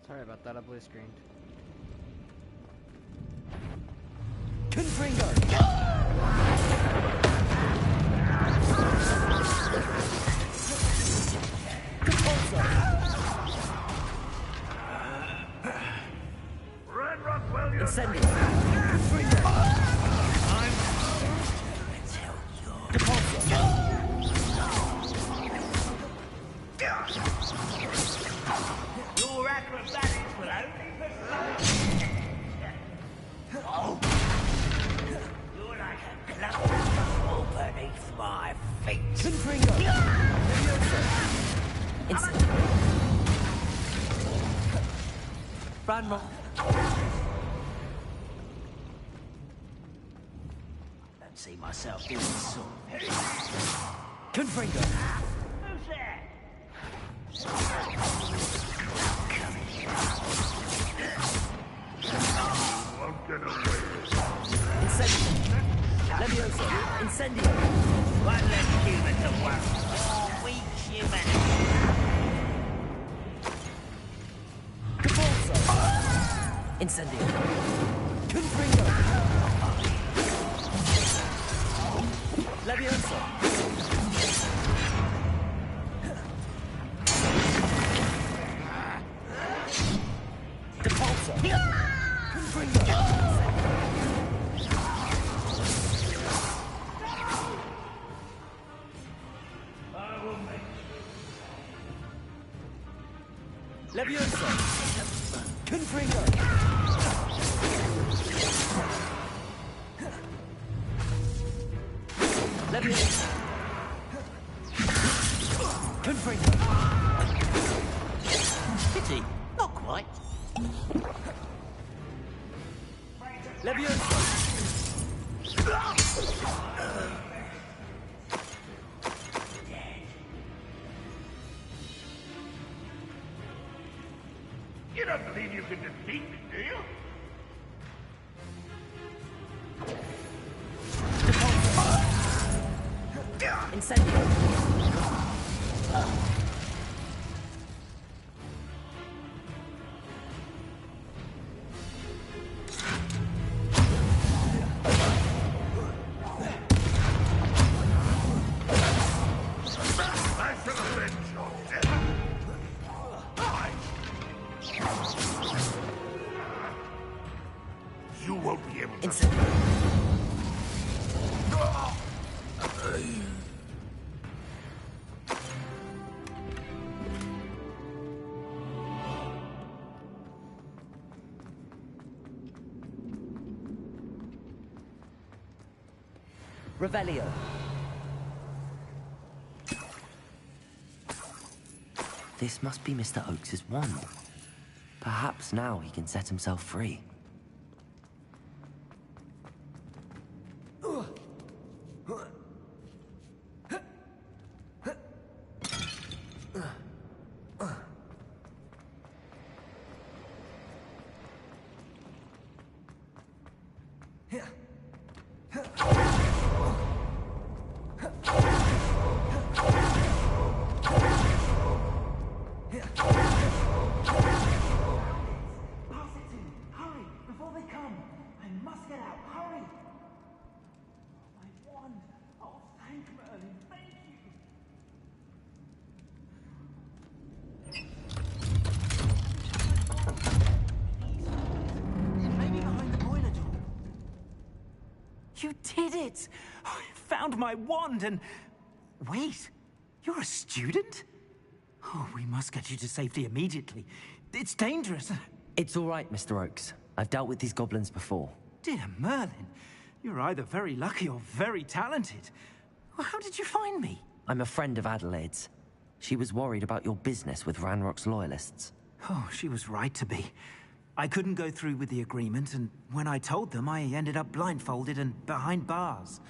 Sorry about that, I blue screened. Confringo! Red Rockwell, you're Incendio! Confringo! I'm... Your acrobatics will only persuade. Oh. You're like a clump of bubble beneath my feet. Confringo! Incendio! Ranrock! I don't see myself doing this sort of thing. Confringo! Who's there? Won't get away. Incendio! Levioso! Incendio! One less human to worry. More weak humanity. Capulso! Incendio! Confringo! Levioso! Capulso! Confringo! I will make Levioso! Confringo! Levioso! Confringo! Pity, not quite. Levioso! You don't believe you can defeat me, do you? Incendio! I shall avenge your death. You won't be able to... Incendio! Revelio. This must be Mr. Oakes's wand. Perhaps now he can set himself free. You did it! I found my wand and... Wait, you're a student? Oh, we must get you to safety immediately. It's dangerous. It's all right, Mr. Oakes. I've dealt with these goblins before. Dear Merlin, you're either very lucky or very talented. Well, how did you find me? I'm a friend of Adelaide's. She was worried about your business with Ranrock's loyalists. Oh, she was right to be. I couldn't go through with the agreement, and when I told them, I ended up blindfolded and behind bars.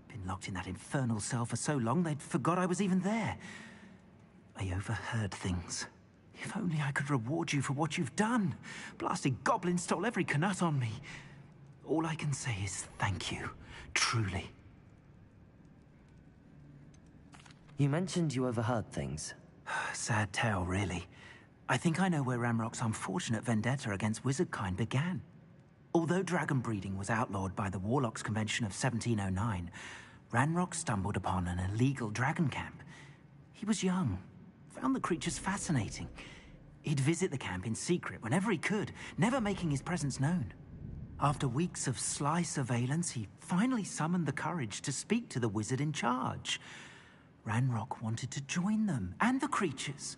Been locked in that infernal cell for so long, they'd forgot I was even there. I overheard things. If only I could reward you for what you've done. Blasted goblins stole every Knut on me. All I can say is thank you, truly. You mentioned you overheard things. Sad tale, really. I think I know where Ranrock's unfortunate vendetta against wizardkind began. Although dragon breeding was outlawed by the Warlocks Convention of 1709, Ranrock stumbled upon an illegal dragon camp. He was young, found the creatures fascinating. He'd visit the camp in secret whenever he could, never making his presence known. After weeks of sly surveillance, he finally summoned the courage to speak to the wizard in charge. Ranrock wanted to join them, and the creatures.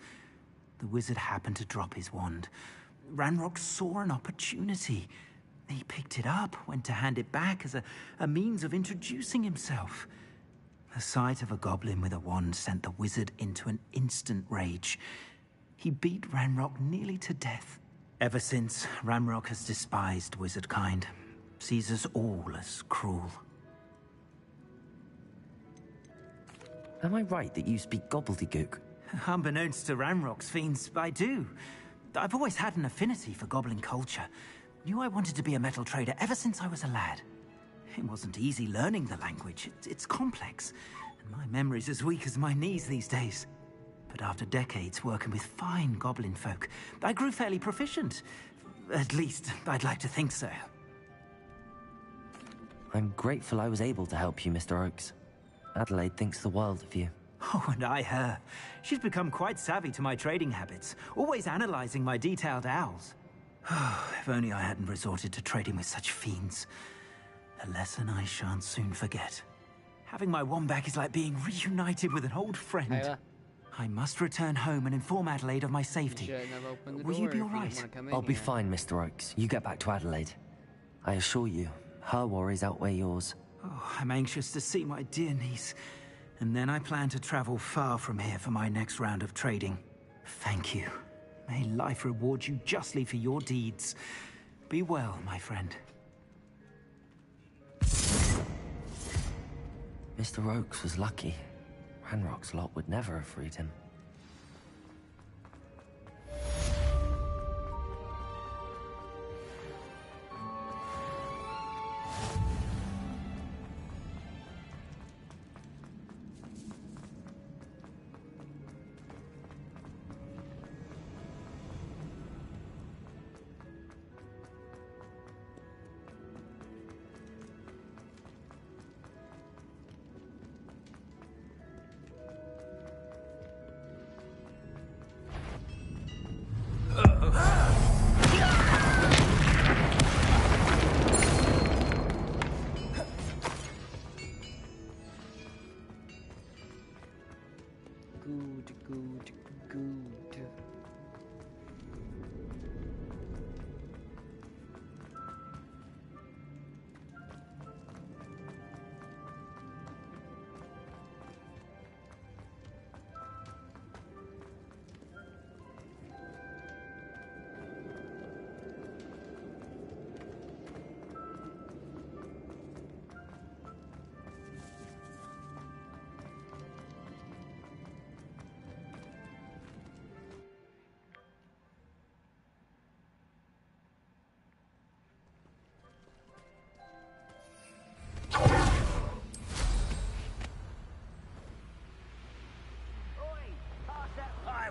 The wizard happened to drop his wand. Ranrock saw an opportunity. He picked it up, went to hand it back as a means of introducing himself. The sight of a goblin with a wand sent the wizard into an instant rage. He beat Ranrock nearly to death. Ever since, Ranrock has despised wizardkind, sees us all as cruel. Am I right that you speak gobbledygook? Unbeknownst to Ranrock's fiends, I do. I've always had an affinity for goblin culture. Knew I wanted to be a metal trader ever since I was a lad. It wasn't easy learning the language. It's complex, and my memory's as weak as my knees these days. But after decades working with fine goblin folk, I grew fairly proficient. At least, I'd like to think so. I'm grateful I was able to help you, Mr. Oakes. Adelaide thinks the world of you. Oh, and I her. She's become quite savvy to my trading habits, always analyzing my detailed owls. If only I hadn't resorted to trading with such fiends. A lesson I shan't soon forget. Having my wand back is like being reunited with an old friend. I must return home and inform Adelaide of my safety. Will you be all right? I'll be fine, Mr. Oakes. You get back to Adelaide. I assure you, her worries outweigh yours. Oh, I'm anxious to see my dear niece. And then I plan to travel far from here for my next round of trading. Thank you. May life reward you justly for your deeds. Be well, my friend. Mr. Oakes was lucky. Ranrock's lot would never have freed him. Good.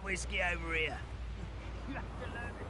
Whiskey over here. You have to learn it.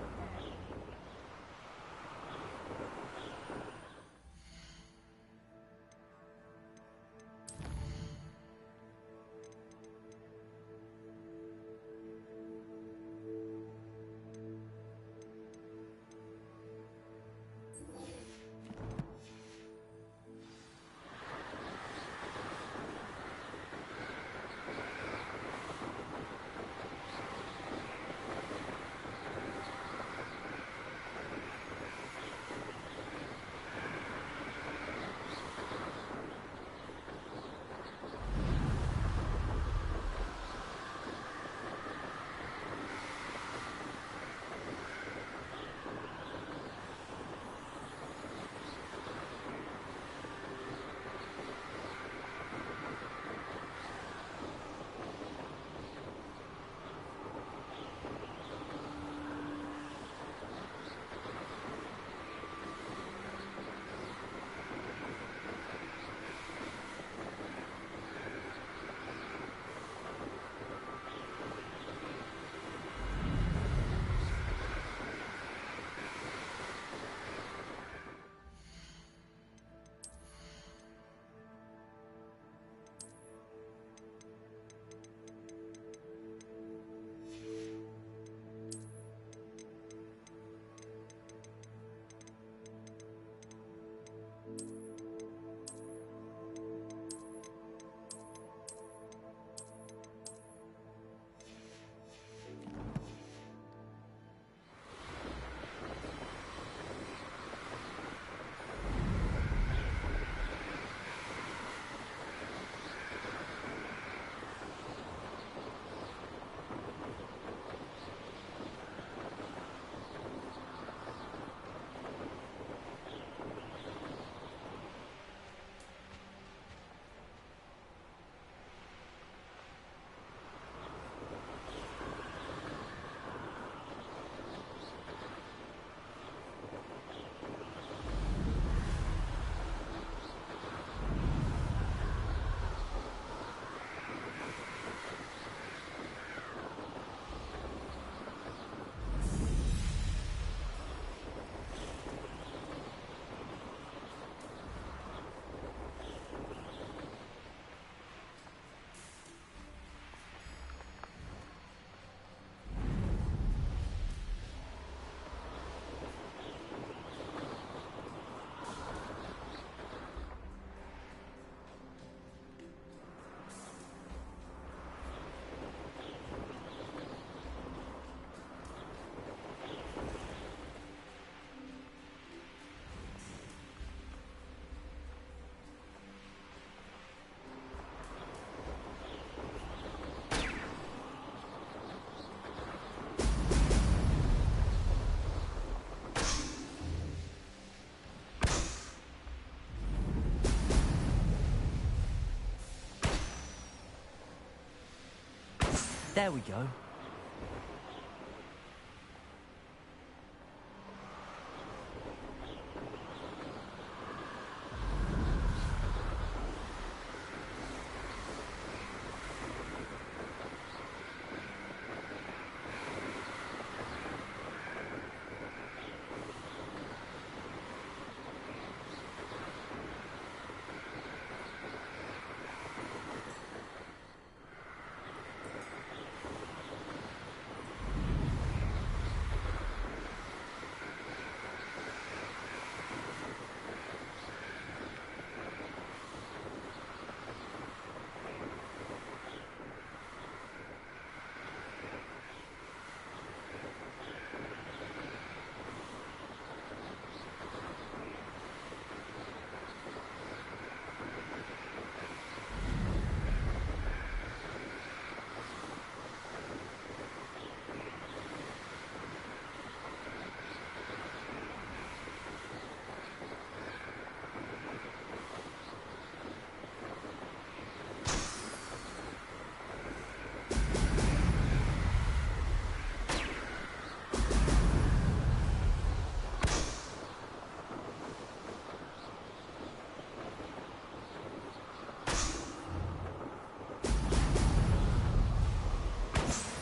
There we go.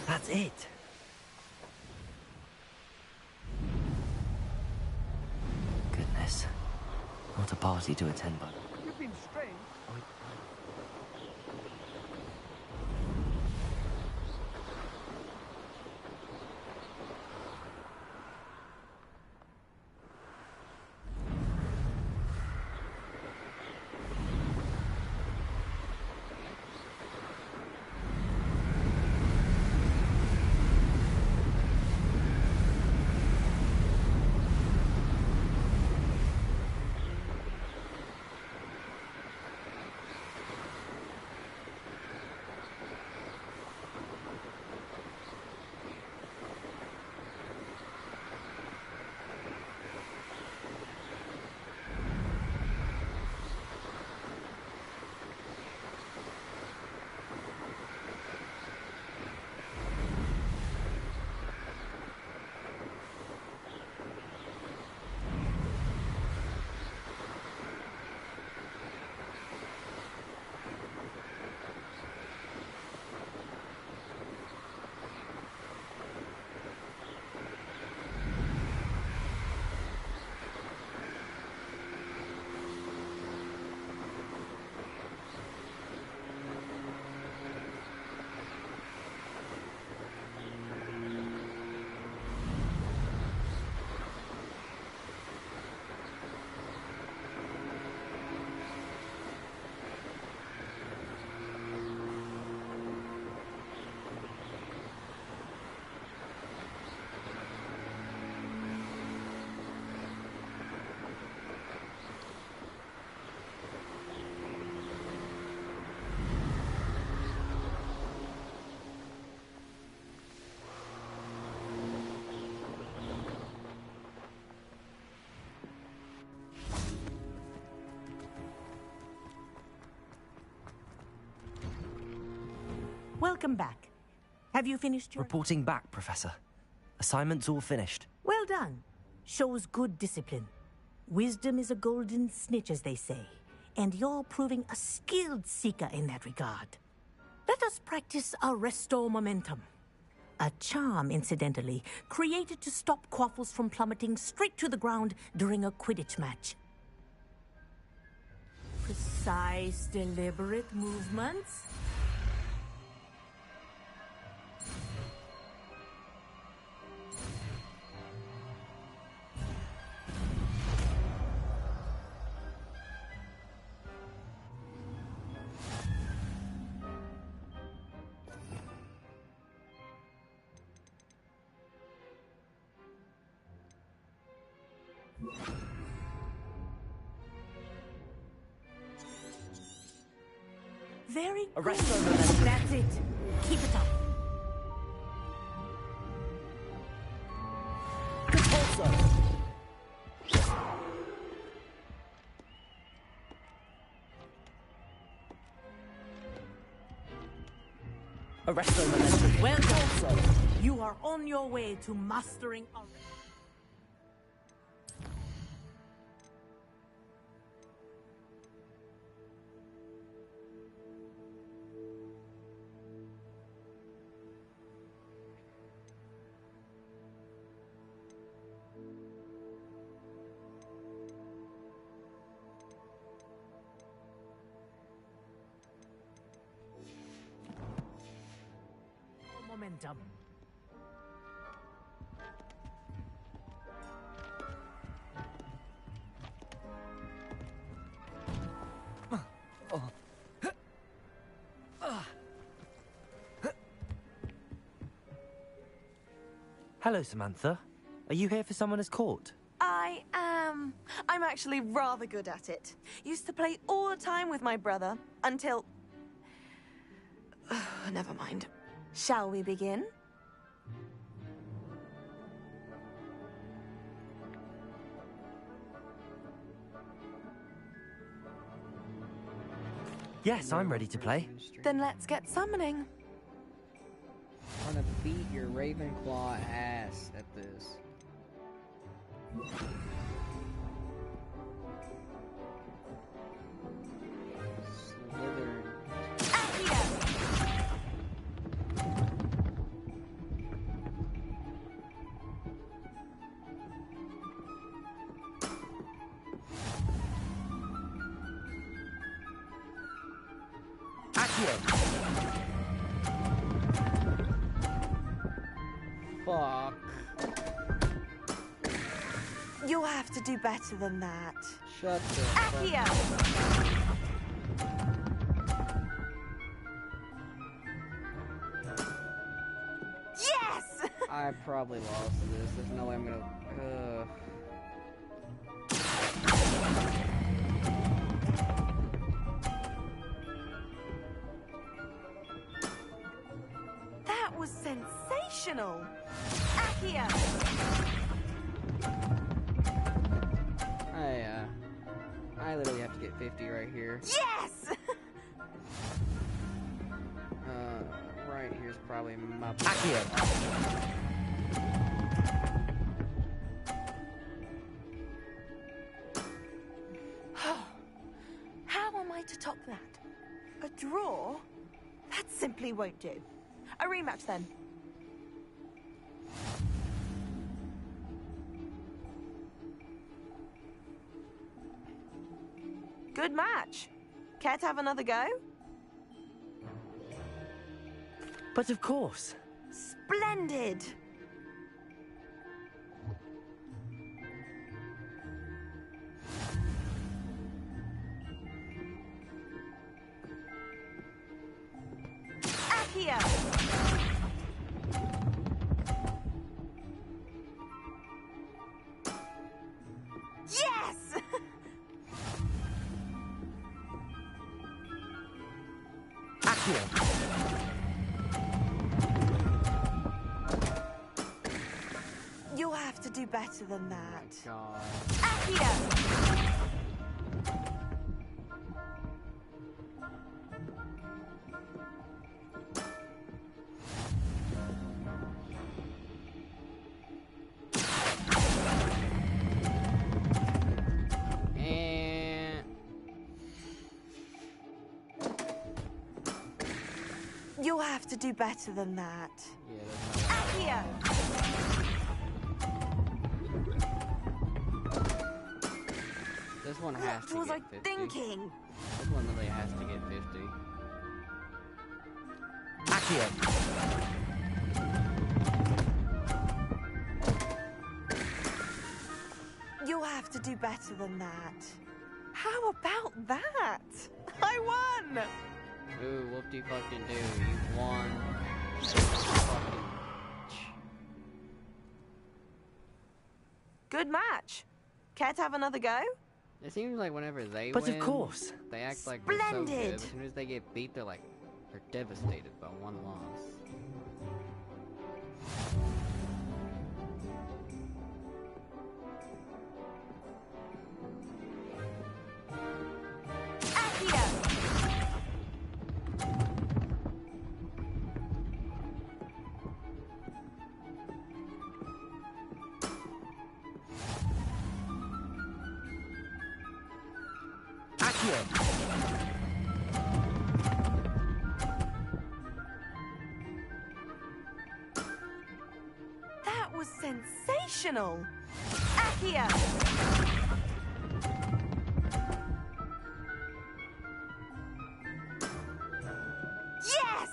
That's it. Goodness. What a party to attend, but... You've been strange. Welcome back. Have you finished your... Reporting back, Professor. Assignment's all finished. Well done. Shows good discipline. Wisdom is a golden snitch, as they say. And you're proving a skilled seeker in that regard. Let us practice our restore momentum. A charm, incidentally, created to stop quaffles from plummeting straight to the ground during a Quidditch match. Precise, deliberate movements. Very good. Arrest her, Melanie. That's it. Keep it up. The torso. Arresto momentum. Well done, sir. You are on your way to mastering a... momentum. Hello, Samantha. Are you here for Summoner's Court? I am. I'm actually rather good at it. Used to play all the time with my brother, until... Never mind. Shall we begin? Yes, I'm ready to play. Then let's get summoning. I'm gonna beat your Ravenclaw ass at this. Slytherin. Fuck. You'll have to do better than that. Shut the fuck Accio! Yes! I probably lost this. There's no way I'm gonna... That was sensational! Accio! I literally have to get 50 right here. Yes! Right here's probably my... Accio! How am I to top that? A draw? That simply won't do. A rematch then. Good match. Care to have another go? But of course. Splendid. Accio! Yes! Accio! You'll have to do better than that. God. Accio! And... You'll have to do better than that. yeah, that's not... Accio! This one has to What was I get 50. thinking? This one literally has to get 50. Accio! You'll have to do better than that. How about that? I won! Ooh, whoop-de-fucking-do. You won. Fucking... Good match. Care to have another go? It seems like whenever they But win, of course. they act like they're so good. Splendid. As soon as they get beat, they're like, they're devastated by one loss. Accio! Accio. That was sensational! Accio! Yes!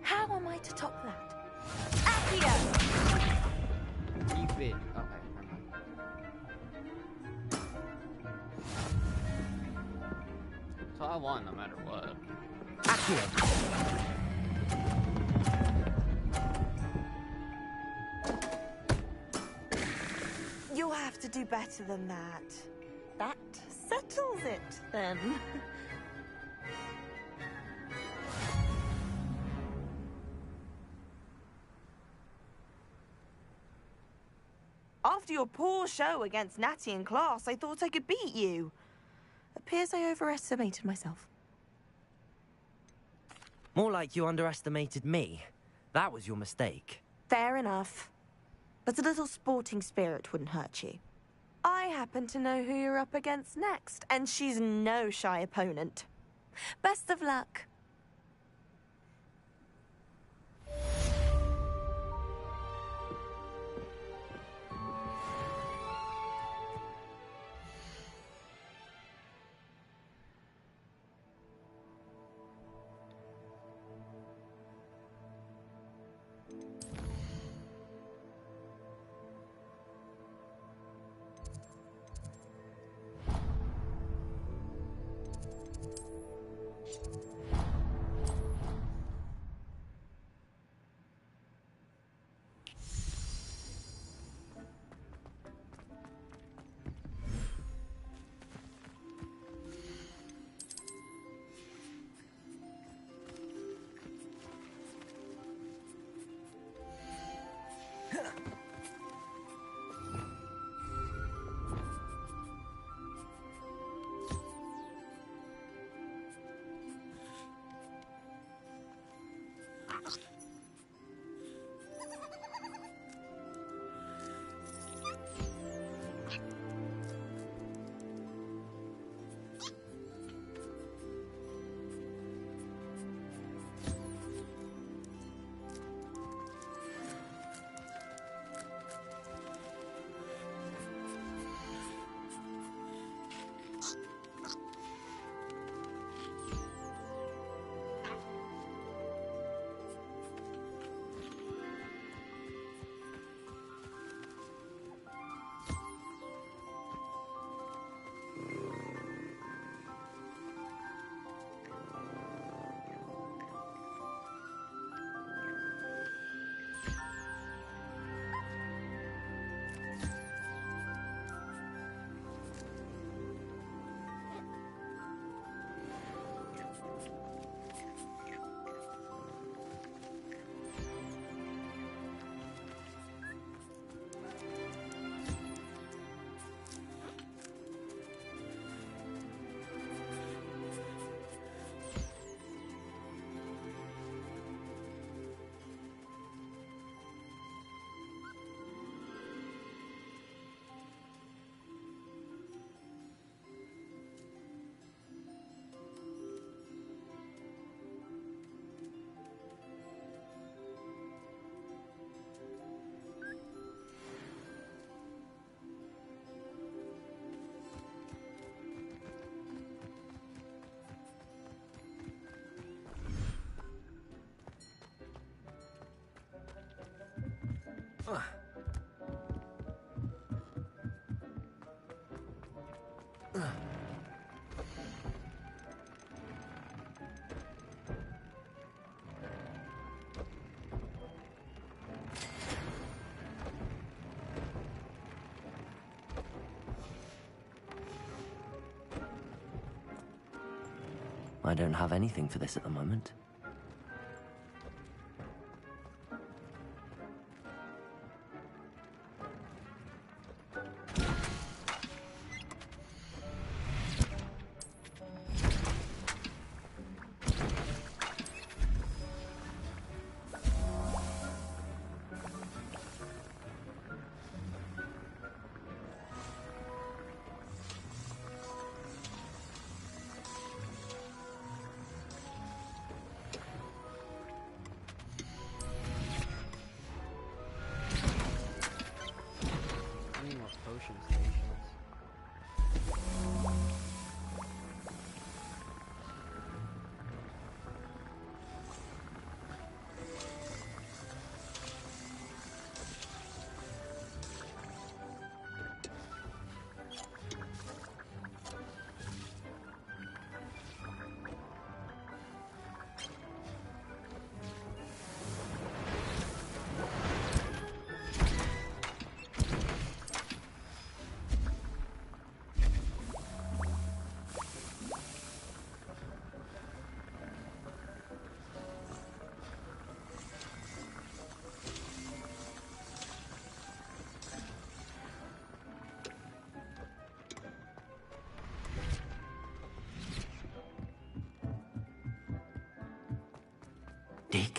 How am I to top that? Accio! Keep it. Okay, never mind. So I won no matter what. Accio. You'll have to do better than that. That settles it, then. After your poor show against Natty in class, I thought I could beat you. Appears I overestimated myself. More like you underestimated me. That was your mistake. Fair enough. But a little sporting spirit wouldn't hurt you. I happen to know who you're up against next, and she's no shy opponent. Best of luck. I don't have anything for this at the moment.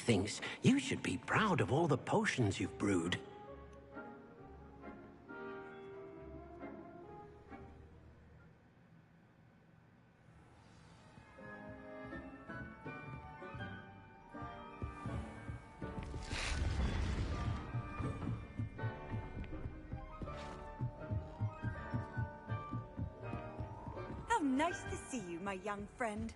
thinks you should be proud of all the potions you've brewed. How nice to see you, my young friend.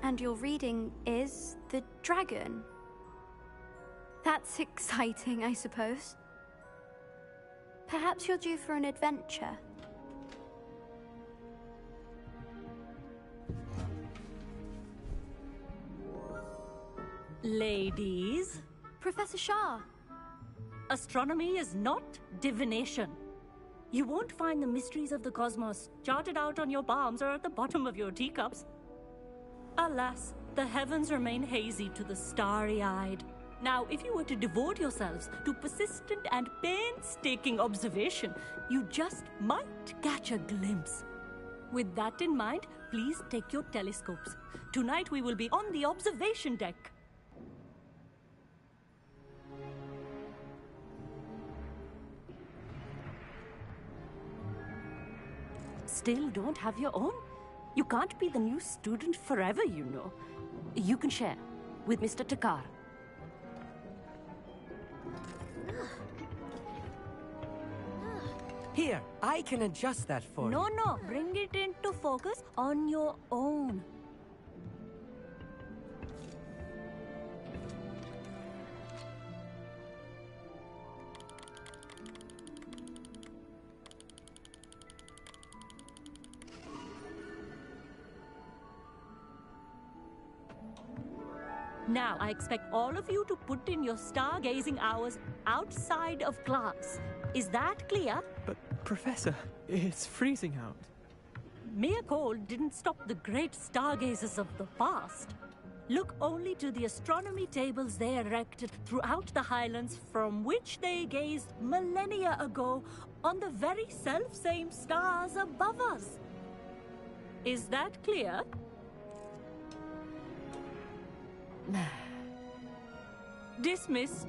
And your reading is the dragon. That's exciting, I suppose. Perhaps you're due for an adventure. Ladies, Professor Shah. astronomy is not divination. You won't find the mysteries of the cosmos charted out on your palms or at the bottom of your teacups. Alas, the heavens remain hazy to the starry-eyed. Now, if you were to devote yourselves to persistent and painstaking observation, you just might catch a glimpse. With that in mind, please take your telescopes. Tonight we will be on the observation deck. Still don't have your own? You can't be the new student forever, you know. You can share with Mr. Takar. Here, I can adjust that for you. No, bring it into focus on your own. Now, I expect all of you to put in your stargazing hours outside of class. Is that clear? But, Professor, it's freezing out. Mere cold didn't stop the great stargazers of the past. Look only to the astronomy tables they erected throughout the highlands from which they gazed millennia ago on the very self-same stars above us. Is that clear? Dismissed.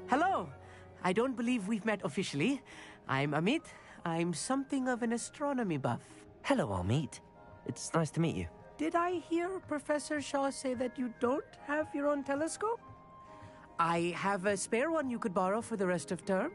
Hello. I don't believe we've met officially. I'm Amit. I'm something of an astronomy buff. Hello, Amit. It's nice to meet you. Did I hear Professor Shaw say that you don't have your own telescope? I have a spare one you could borrow for the rest of term.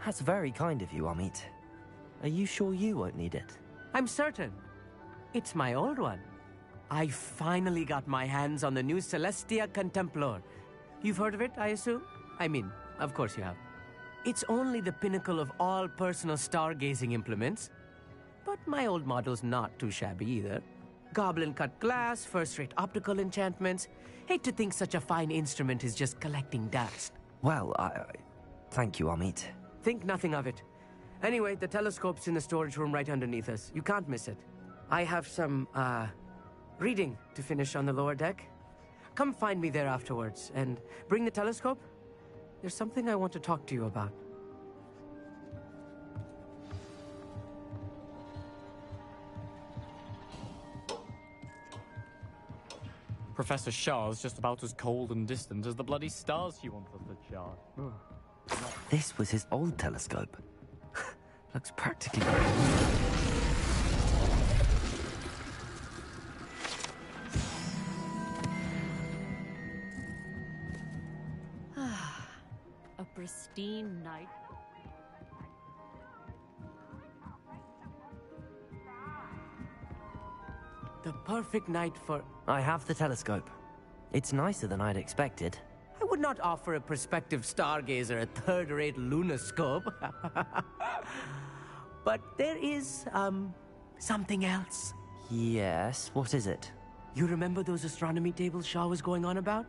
That's very kind of you, Amit. Are you sure you won't need it? I'm certain. It's my old one. I finally got my hands on the new Celestia Contemplar. You've heard of it, I assume? I mean, of course you have. It's only the pinnacle of all personal stargazing implements. But my old model's not too shabby either. Goblin-cut glass, first-rate optical enchantments. Hate to think such a fine instrument is just collecting dust. Well, thank you, Amit. Think nothing of it. Anyway, the telescope's in the storage room right underneath us. You can't miss it. I have some, reading to finish on the lower deck. Come find me there afterwards, and bring the telescope. There's something I want to talk to you about. Professor Shah's just about as cold and distant as the bloody stars you want us to chart. This was his old telescope. Looks practically... A pristine night. The perfect night for... I have the telescope. It's nicer than I'd expected. I would not offer a prospective stargazer a third-rate lunoscope. But there is, something else. Yes, what is it? You remember those astronomy tables Shaw was going on about?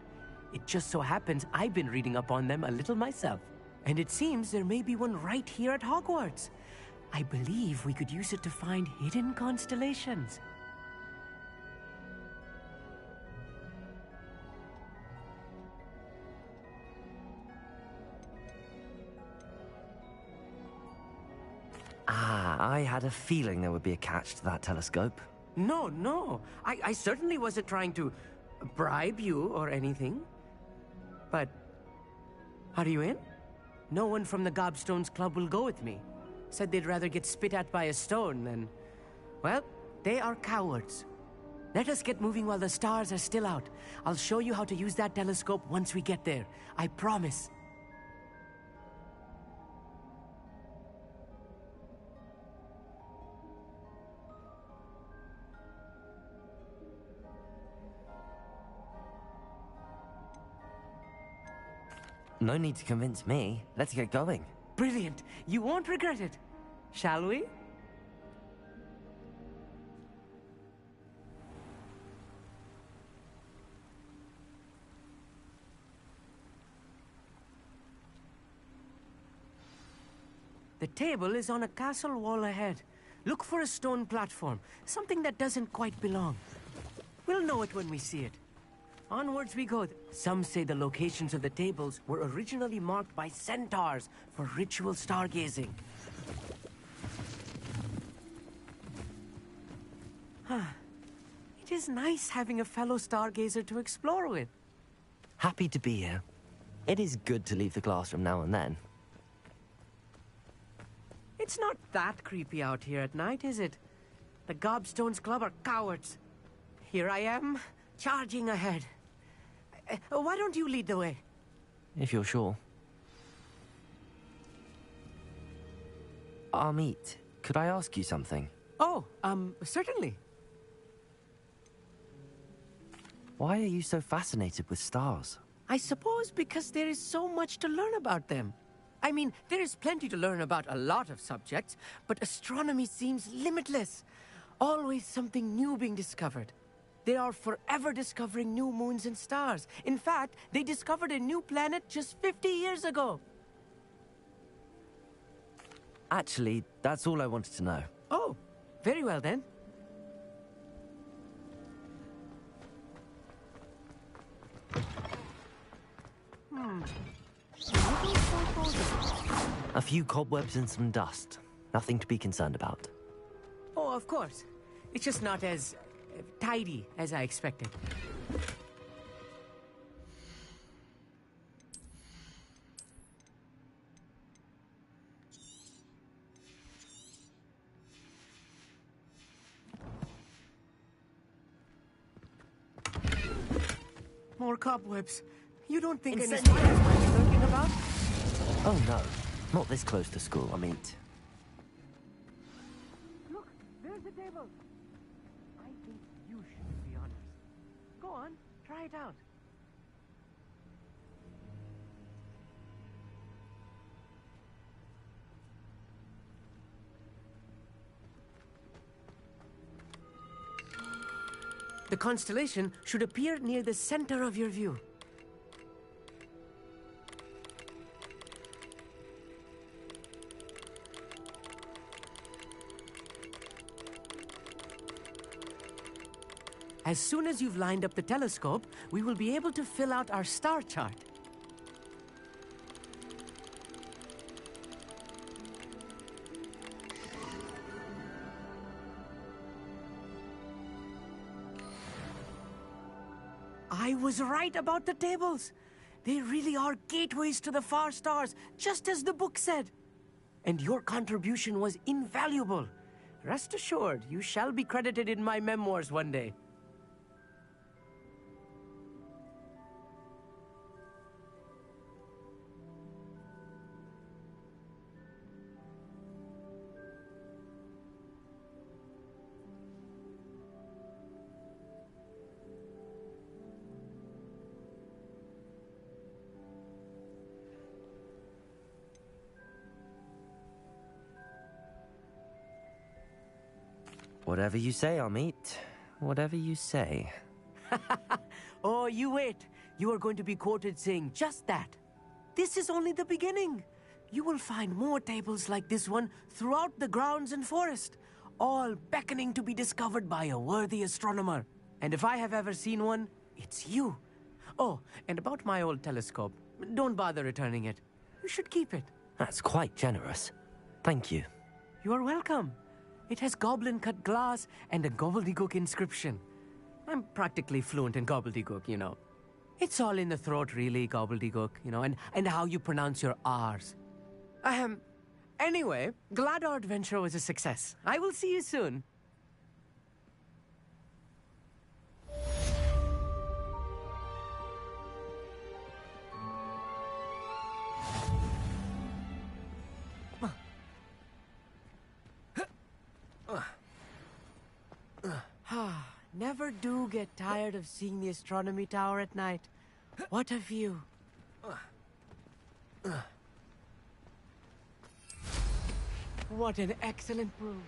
It just so happens I've been reading up on them a little myself. And it seems there may be one right here at Hogwarts. I believe we could use it to find hidden constellations. Ah, I had a feeling there would be a catch to that telescope. No. I certainly wasn't trying to bribe you or anything. But are you in? No one from the Gobstones Club will go with me. Said they'd rather get spit at by a stone than... Well, they are cowards. Let us get moving while the stars are still out. I'll show you how to use that telescope once we get there. I promise. No need to convince me. Let's get going. Brilliant. You won't regret it. Shall we? The table is on a castle wall ahead. Look for a stone platform, something that doesn't quite belong. We'll know it when we see it. Onwards we go. Some say the locations of the tables were originally marked by centaurs for ritual stargazing. It is nice having a fellow stargazer to explore with. Happy to be here. It is good to leave the classroom now and then. It's not that creepy out here at night, is it? The Gobstones Club are cowards. Here I am, charging ahead. Why don't you lead the way? If you're sure. Amit, could I ask you something? Oh, certainly. Why are you so fascinated with stars? I suppose because there is so much to learn about them. I mean, there is plenty to learn about a lot of subjects, but astronomy seems limitless. Always something new being discovered. They are forever discovering new moons and stars. In fact, they discovered a new planet just 50 years ago. Actually, that's all I wanted to know. Oh, very well then. A few cobwebs and some dust. Nothing to be concerned about. Oh, of course. It's just not as tidy as I expected. More cobwebs. You don't think any spiders might be lurking about? Oh no, not this close to school, Amit. Look, there's the table. I think you should be honest. Go on, try it out. The constellation should appear near the center of your view. As soon as you've lined up the telescope, we will be able to fill out our star chart. I was right about the tables. They really are gateways to the far stars, just as the book said. And your contribution was invaluable. Rest assured, you shall be credited in my memoirs one day. Whatever you say, Amit. Whatever you say. Oh, you wait. You are going to be quoted saying just that. This is only the beginning. You will find more tables like this one throughout the grounds and forest, all beckoning to be discovered by a worthy astronomer. And if I have ever seen one, it's you. Oh, and about my old telescope, don't bother returning it. You should keep it. That's quite generous. Thank you. You are welcome. It has goblin-cut glass and a gobbledygook inscription. I'm practically fluent in gobbledygook, you know. It's all in the throat, really, gobbledygook, you know, and how you pronounce your R's. Anyway, glad our adventure was a success. I will see you soon. Never do get tired of seeing the astronomy tower at night. What a view. What an excellent brew.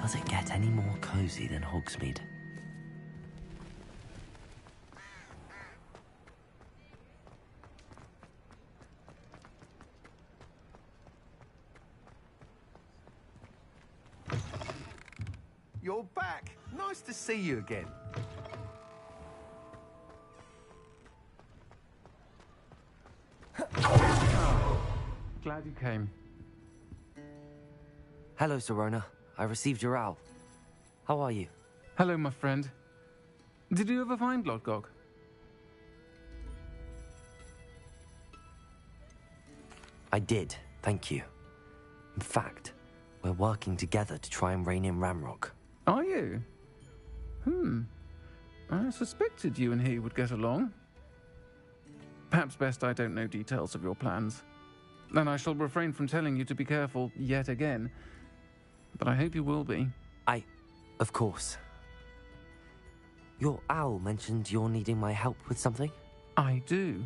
Does it get any more cozy than Hogsmeade? You're back. Nice to see you again. Glad you came. Hello, Serona. I received your owl. How are you? Hello, my friend. Did you ever find Lodgok? I did, thank you. In fact, we're working together to try and rein in Ramrock. Are you? I suspected you and he would get along. Perhaps best I don't know details of your plans. And I shall refrain from telling you to be careful yet again. But I hope you will be. Of course. Your owl mentioned you're needing my help with something? I do.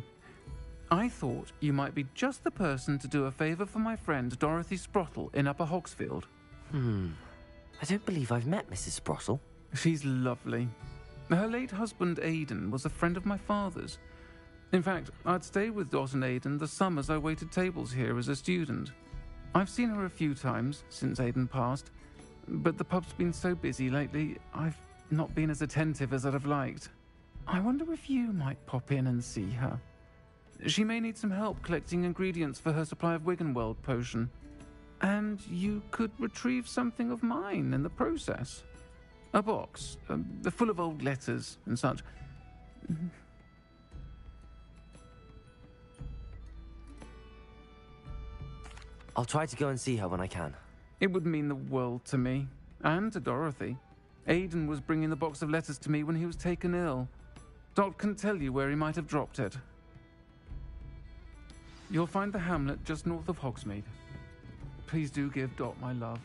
I thought you might be just the person to do a favor for my friend Dorothy Sprottle in Upper Hogsfield. I don't believe I've met Mrs. Sprottle. She's lovely. Her late husband Aidan was a friend of my father's. In fact, I'd stayed with Dot and Aidan the summers I waited tables here as a student. I've seen her a few times since Aidan passed, but the pub's been so busy lately, I've not been as attentive as I'd have liked. I wonder if you might pop in and see her. She may need some help collecting ingredients for her supply of Wiggenweld potion. And you could retrieve something of mine in the process. A box, full of old letters and such. I'll try to go and see her when I can. It would mean the world to me, and to Dorothy. Aidan was bringing the box of letters to me when he was taken ill. Dot can tell you where he might have dropped it. You'll find the hamlet just north of Hogsmeade. Please do give Dot my love.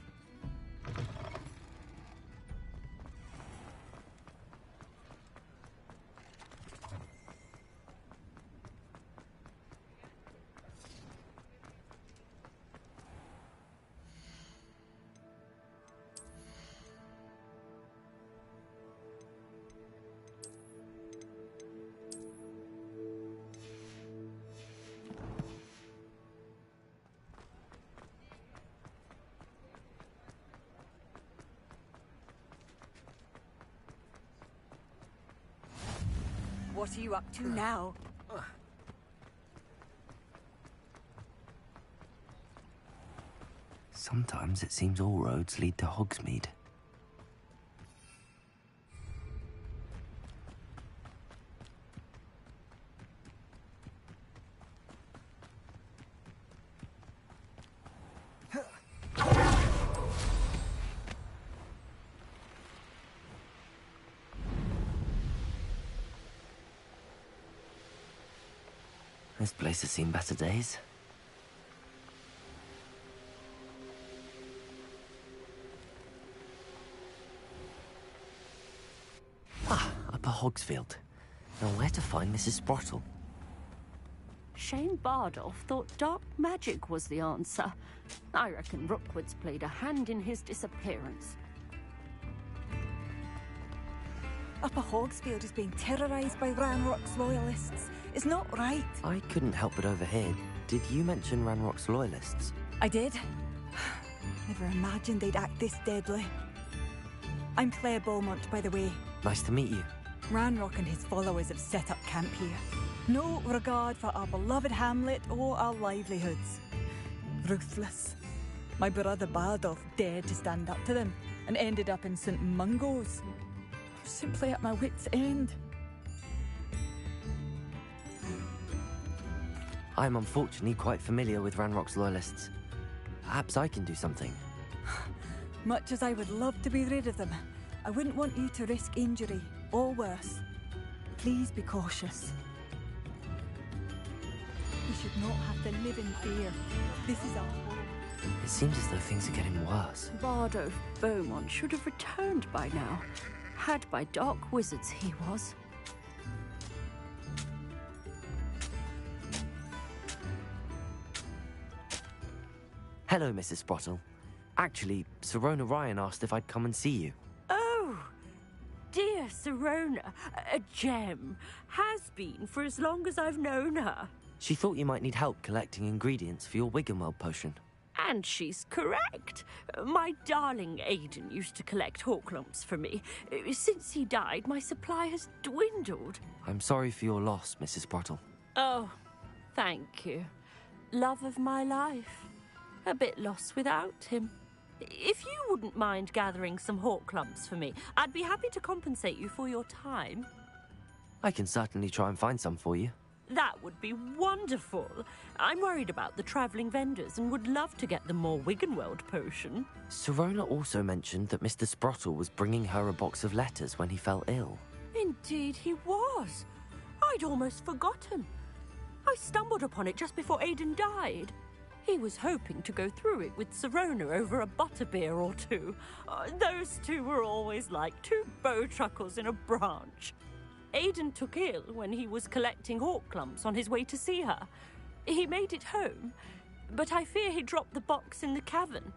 What are you up to now? Sometimes it seems all roads lead to Hogsmeade. This place has seen better days. Upper Hogsfield. Now where to find Mrs. Sprottle? Shane Bardolph thought dark magic was the answer. I reckon Rookwood's played a hand in his disappearance. Upper Hogsfield is being terrorised by Ranrock's loyalists. It's not right. I couldn't help but overhear. Did you mention Ranrock's loyalists? I did. Never imagined they'd act this deadly. I'm Claire Beaumont, by the way. Nice to meet you. Ranrock and his followers have set up camp here. No regard for our beloved hamlet or our livelihoods. Ruthless. My brother Bardolph dared to stand up to them and ended up in St. Mungo's. I'm simply at my wit's end. I'm unfortunately quite familiar with Ranrock's loyalists. Perhaps I can do something. Much as I would love to be rid of them, I wouldn't want you to risk injury, or worse. Please be cautious. We should not have to live in fear. This is our home. It seems as though things are getting worse. Bardolph Beaumont should have returned by now. Had by dark wizards he was. Hello, Mrs. Sprottle. Actually, Sirona Ryan asked if I'd come and see you. Oh, dear Sirona, a gem. Has been for as long as I've known her. She thought you might need help collecting ingredients for your Wiggenweld potion. And she's correct. My darling Aidan used to collect hawklumps for me. Since he died, my supply has dwindled. I'm sorry for your loss, Mrs. Sprottle. Oh, thank you. Love of my life. A bit lost without him. If you wouldn't mind gathering some hawklumps for me, I'd be happy to compensate you for your time. I can certainly try and find some for you. That would be wonderful. I'm worried about the travelling vendors and would love to get them more Wiggenweld potion. Sirona also mentioned that Mr. Sprottle was bringing her a box of letters when he fell ill. Indeed he was. I'd almost forgotten. I stumbled upon it just before Aidan died. He was hoping to go through it with Sirona over a butterbeer or two. Those two were always like two bowtruckles in a branch. Aidan took ill when he was collecting hawklumps on his way to see her. He made it home, but I fear he dropped the box in the cavern.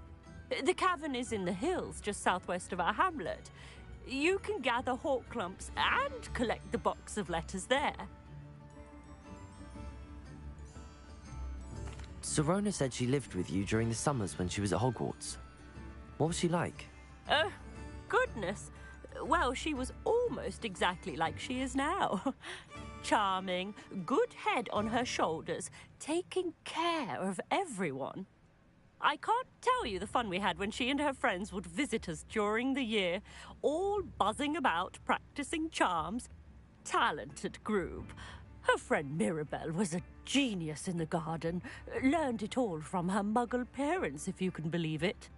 The cavern is in the hills just southwest of our hamlet. You can gather hawklumps and collect the box of letters there. Sirona said she lived with you during the summers when she was at Hogwarts. What was she like? Oh, goodness. Well, she was almost exactly like she is now. Charming, good head on her shoulders, taking care of everyone. I can't tell you the fun we had when she and her friends would visit us during the year, all buzzing about, practicing charms. Talented group. Her friend Mirabelle was a genius in the garden. Learned it all from her muggle parents, if you can believe it.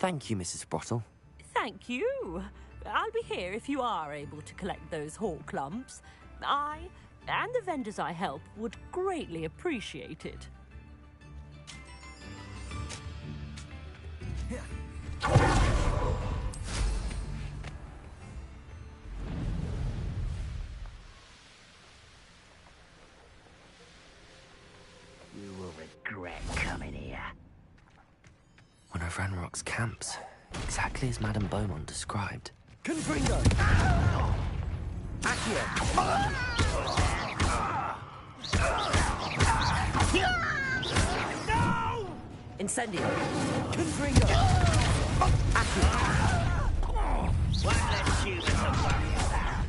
Thank you, Mrs. Sprottle. Thank you. I'll be here if you are able to collect those hawklumps. I and the vendors I help would greatly appreciate it. You will regret coming here. One of Ranrock's camps, exactly as Madame Beaumont described. Confringo! Accio! No! Incendio! Confringo! Accio! One less human to worry about.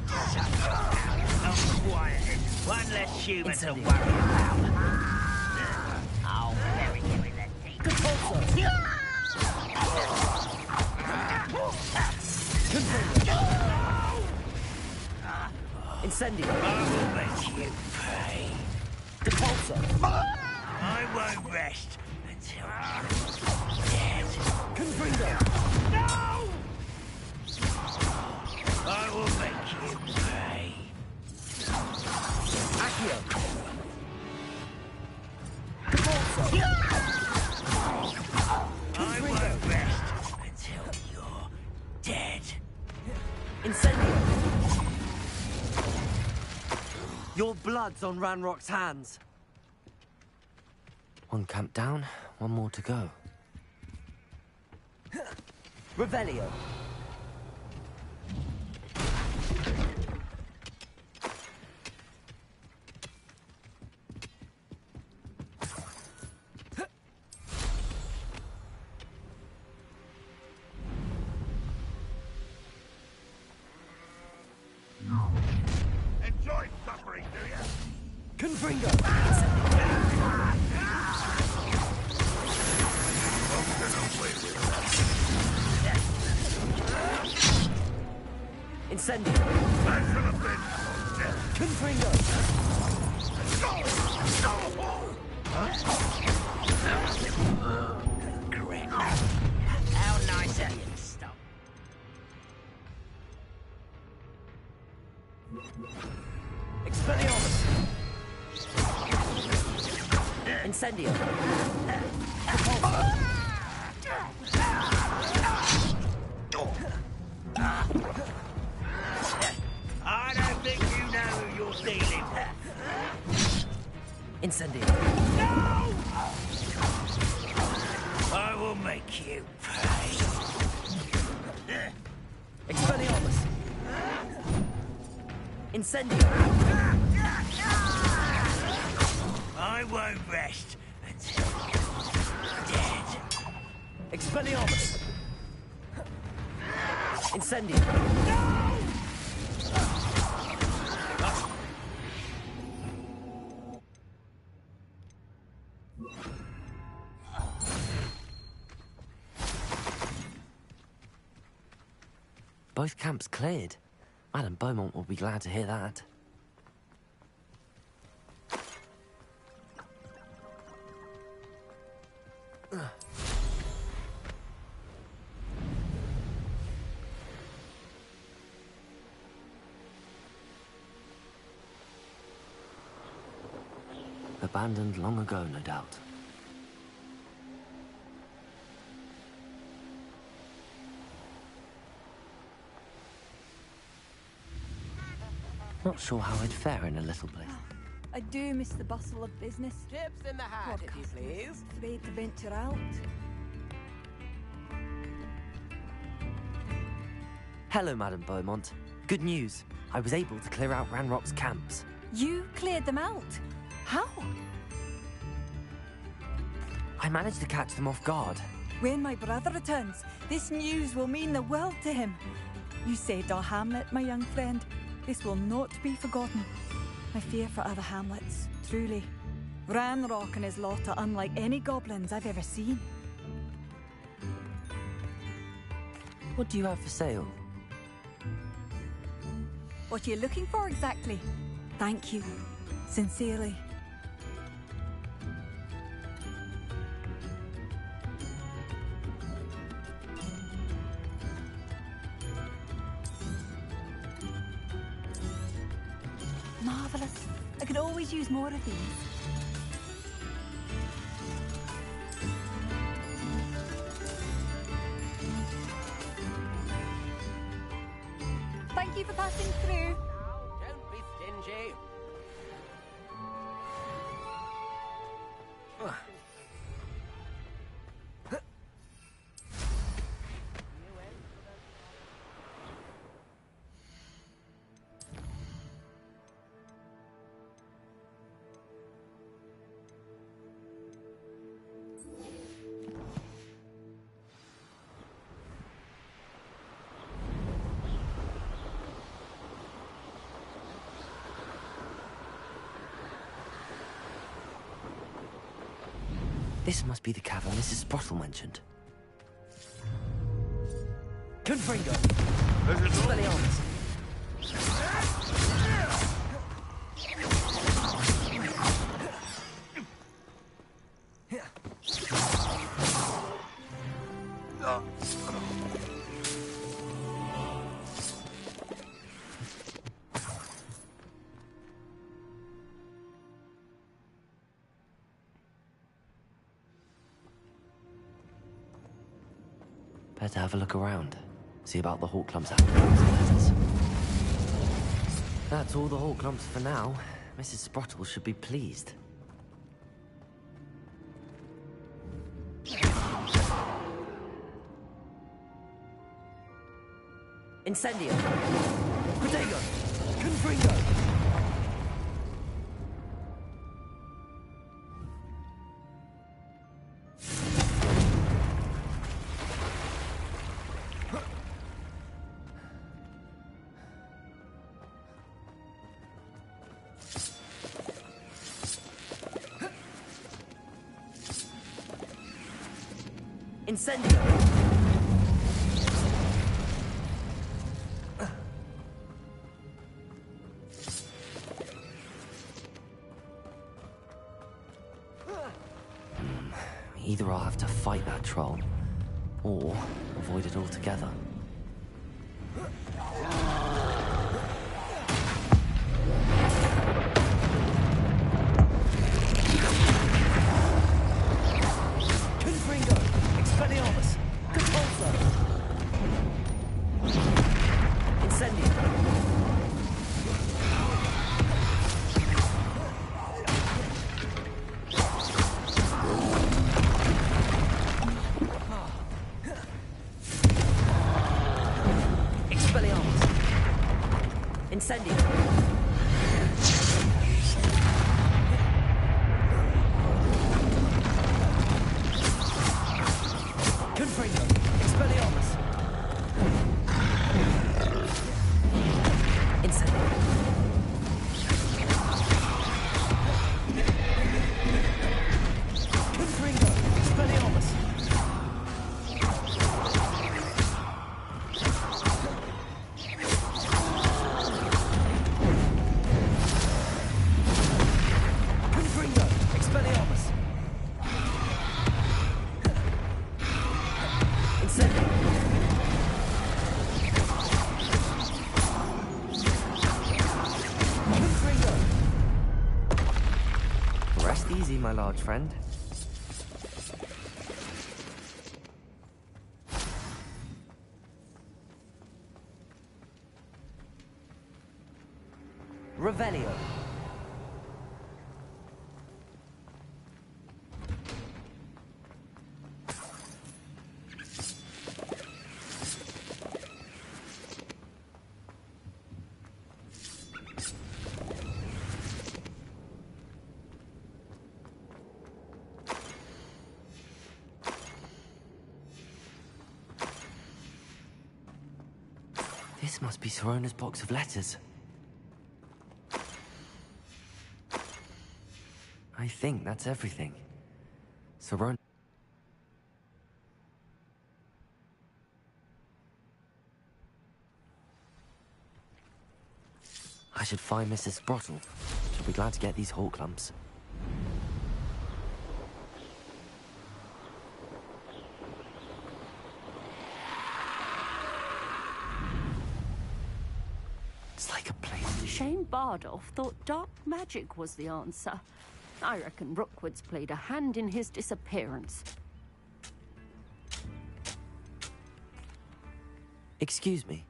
Oh, quiet. One less human to worry about. I'll bury you in the deep. Incendio. I will make you pay. Depulso. I won't rest until you're dead. Confringo. No! I will make you pay. Accio. Depulso. I won't rest until you're dead. Incendio. Your blood's on Ranrock's hands. One camp down, one more to go. Revelio. Enjoy suffering, do you? Confringo. Incendio. Confringo. Correct. How nice of you to stop. Expelliarmus. Incendio. I don't think you know who you're dealing with. Incendio. No! I will make you pay. Expelliarmus. Incendio. I won't rest until you're dead. Expelliarmus. Incendio. Both camps cleared. Madame Beaumont will be glad to hear that. Abandoned long ago, no doubt. Not sure how I'd fare in a little place. I do miss the bustle of business. Tips in the hat, if you please. Afraid to venture out. Hello, Madame Beaumont. Good news. I was able to clear out Ranrock's camps. You cleared them out? How? I managed to catch them off guard. When my brother returns, this news will mean the world to him. You saved our hamlet, my young friend. This will not be forgotten. I fear for other hamlets, truly. Ranrock and his lot are unlike any goblins I've ever seen. What do you have for sale? What are you looking for exactly? Thank you. Sincerely. Marvelous. I could always use more of these. Thank you for passing through. Don't be stingy. This must be the cavern Mrs. Sprottle mentioned. Confringo! Expelliarmus! Better have a look around. See about the Hawk Clumps afterwards. That's all the Hawk Clumps for now. Mrs. Sprottle should be pleased. Incendio! Protego! Confringo! Incendio! Either I'll have to fight that troll, or avoid it altogether. My large friend. Revelio. This must be Sirona's box of letters. I think that's everything. Sirona... I should find Mrs. Sprottle. She'll be glad to get these Hawk Clumps. Shane Bardolph thought dark magic was the answer. I reckon Rookwood's played a hand in his disappearance. Excuse me,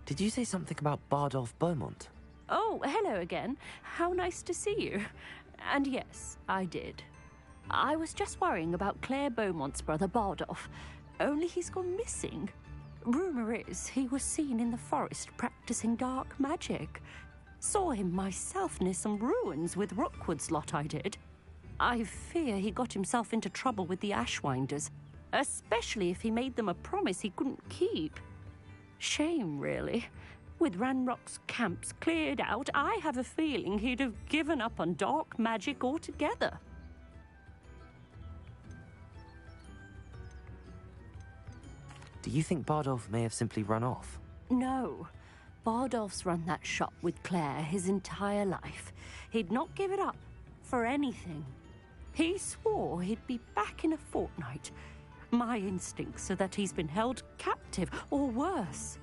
did you say something about Bardolph Beaumont? Oh, hello again. How nice to see you. And yes, I did. I was just worrying about Claire Beaumont's brother Bardolph, only he's gone missing. Rumour is he was seen in the forest practicing dark magic. Saw him myself near some ruins with Rookwood's lot I did. I fear he got himself into trouble with the Ashwinders, especially if he made them a promise he couldn't keep. Shame, really. With Ranrock's camps cleared out, I have a feeling he'd have given up on dark magic altogether. Do you think Bardolph may have simply run off? No. Bardolph's run that shop with Claire his entire life. He'd not give it up for anything. He swore he'd be back in a fortnight. My instincts are that he's been held captive, or worse.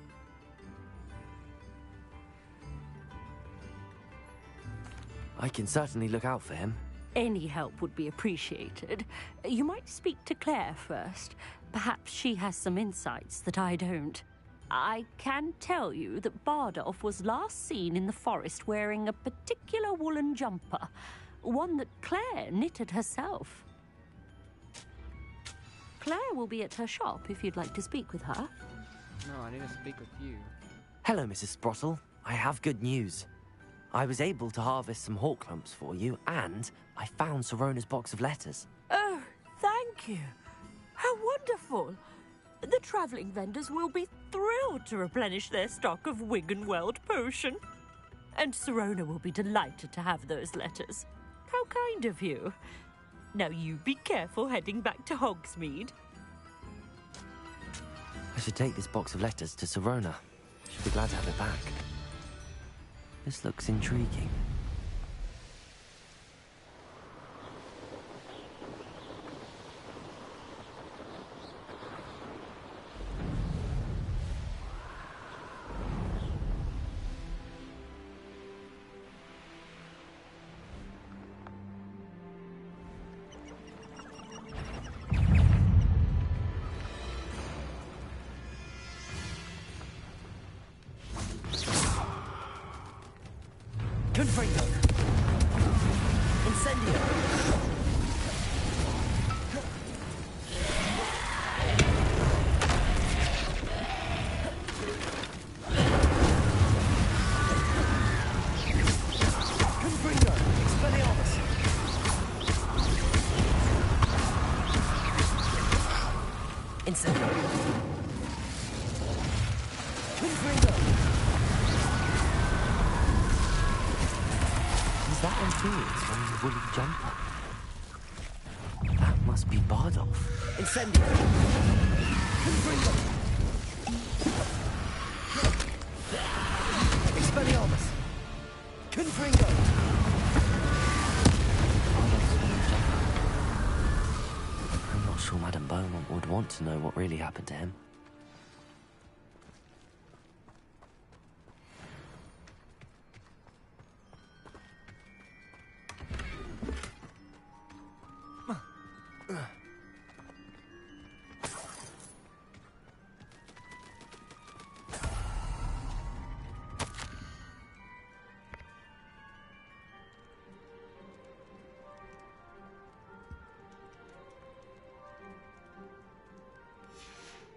I can certainly look out for him. Any help would be appreciated. You might speak to Claire first. Perhaps she has some insights that I don't. I can tell you that Bardolph was last seen in the forest wearing a particular woolen jumper, one that Claire knitted herself. Claire will be at her shop if you'd like to speak with her. No, I need to speak with you. Hello, Mrs. Sprottle. I have good news. I was able to harvest some hawk lumps for you, and I found Sirona's box of letters. Oh, thank you. How wonderful. The travelling vendors will be thrilled to replenish their stock of Wiggenweld potion. And Sirona will be delighted to have those letters. How kind of you. Now you be careful heading back to Hogsmeade. I should take this box of letters to Sirona. She'll be glad to have it back. This looks intriguing. Confringo! Incendio! Confringo! Expelliarmus! Incendio! Confringo! Is that Imperius wearing the woolly jumper? That must be Bardolph. Incendio! Confringo! Expelliarmus! Confringo! I'm not sure Madame Beaumont would want to know what really happened to him.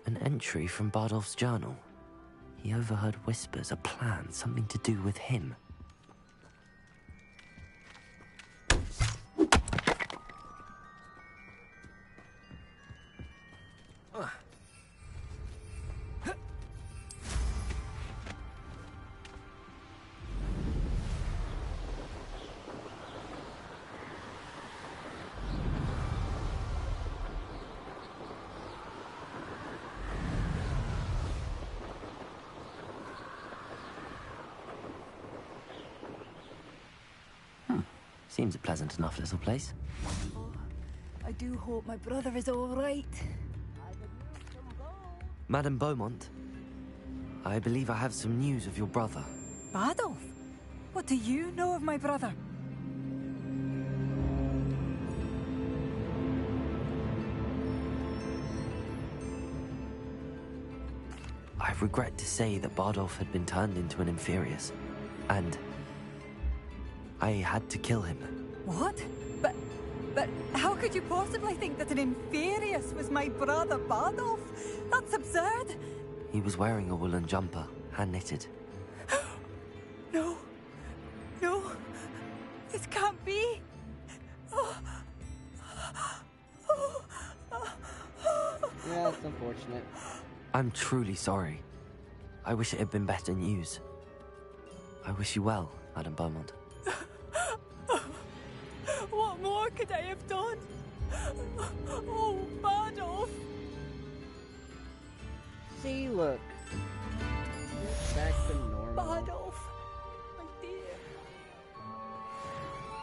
An entry from Bardolph's journal. He overheard whispers, a plan, something to do with him. Seems a pleasant enough little place. I do hope my brother is all right. Madame Beaumont, I believe I have some news of your brother. Bardolph? What do you know of my brother? I regret to say that Bardolph had been turned into an Inferius, and I had to kill him. What? But how could you possibly think that an Inferius was my brother Bardolph? That's absurd. He was wearing a woolen jumper, hand-knitted. No. No. This can't be. Yeah, it's unfortunate. I'm truly sorry. I wish it had been better news. I wish you well, Madame Beaumont. What more could I have done? Oh, Bardolph! See, look. Back to normal. Bardolph, my dear.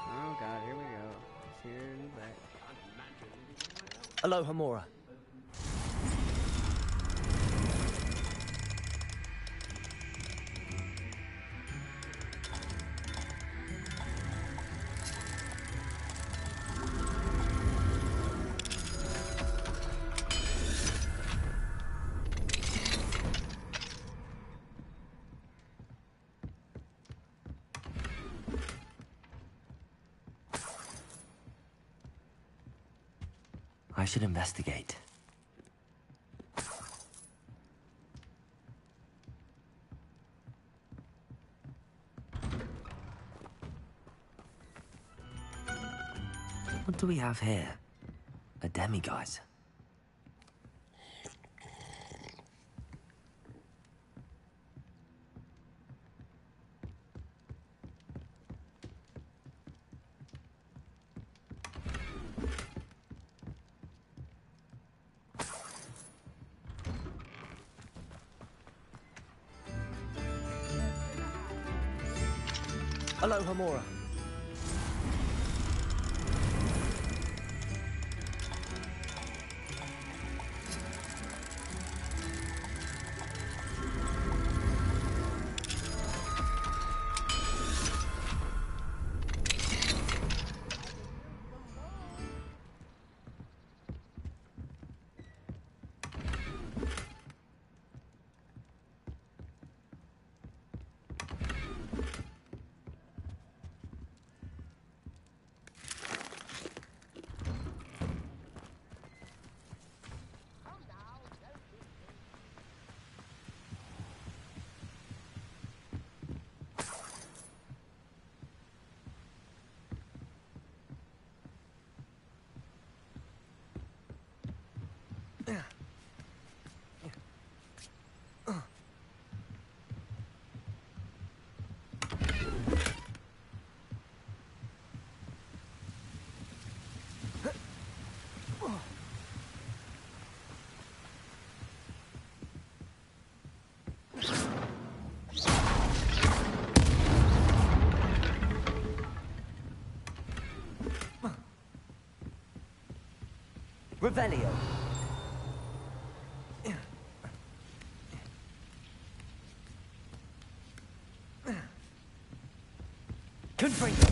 Oh god, here we go. Here in the back. Aloha Mora. I should investigate. What do we have here? A demiguise. Aloha Mora. Revelio. Confringo.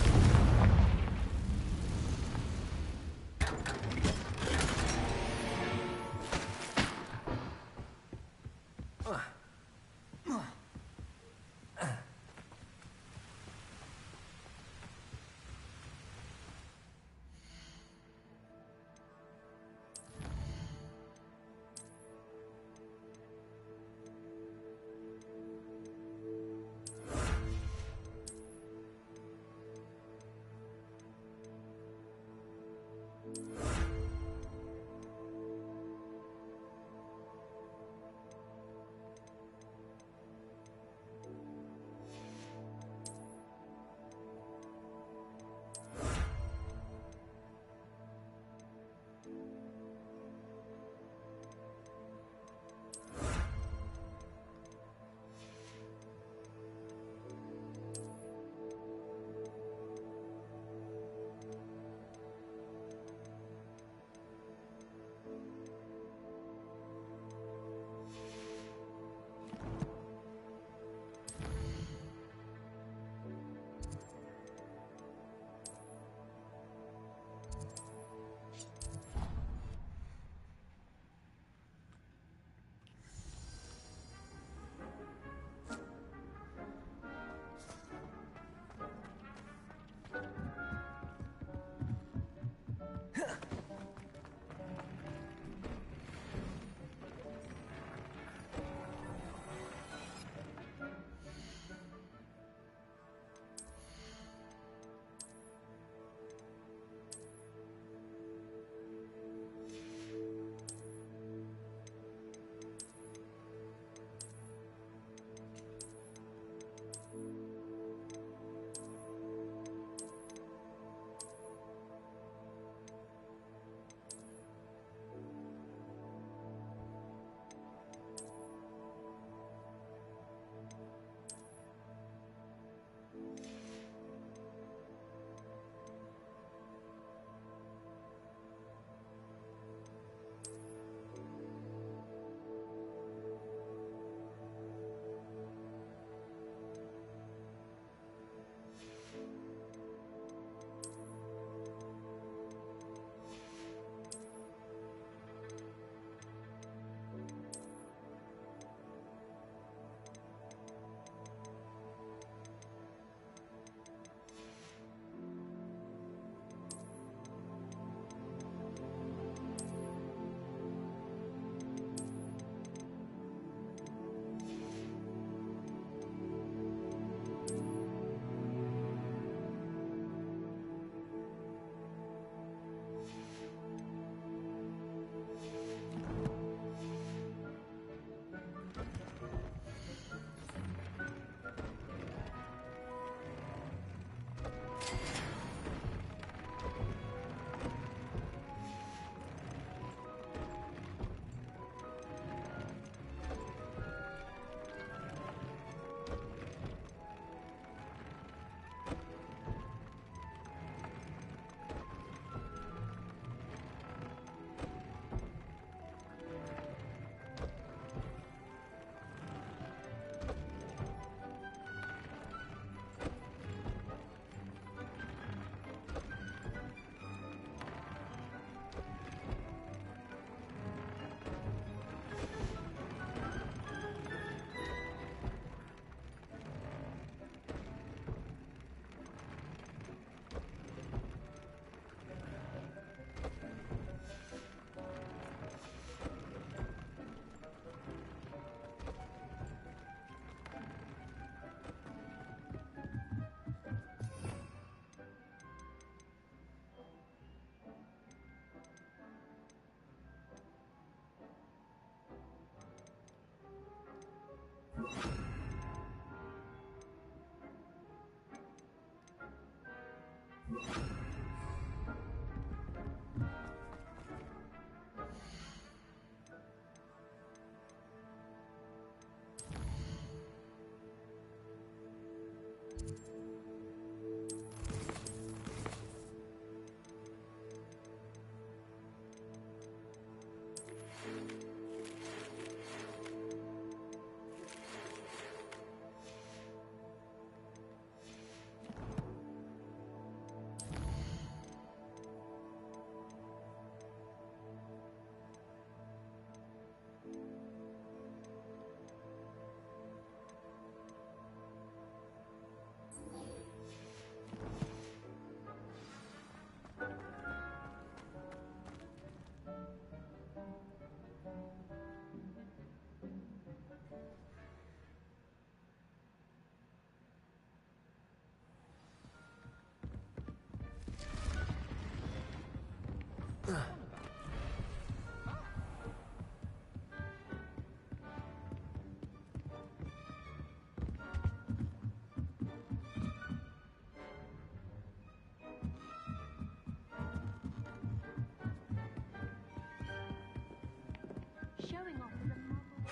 Showing off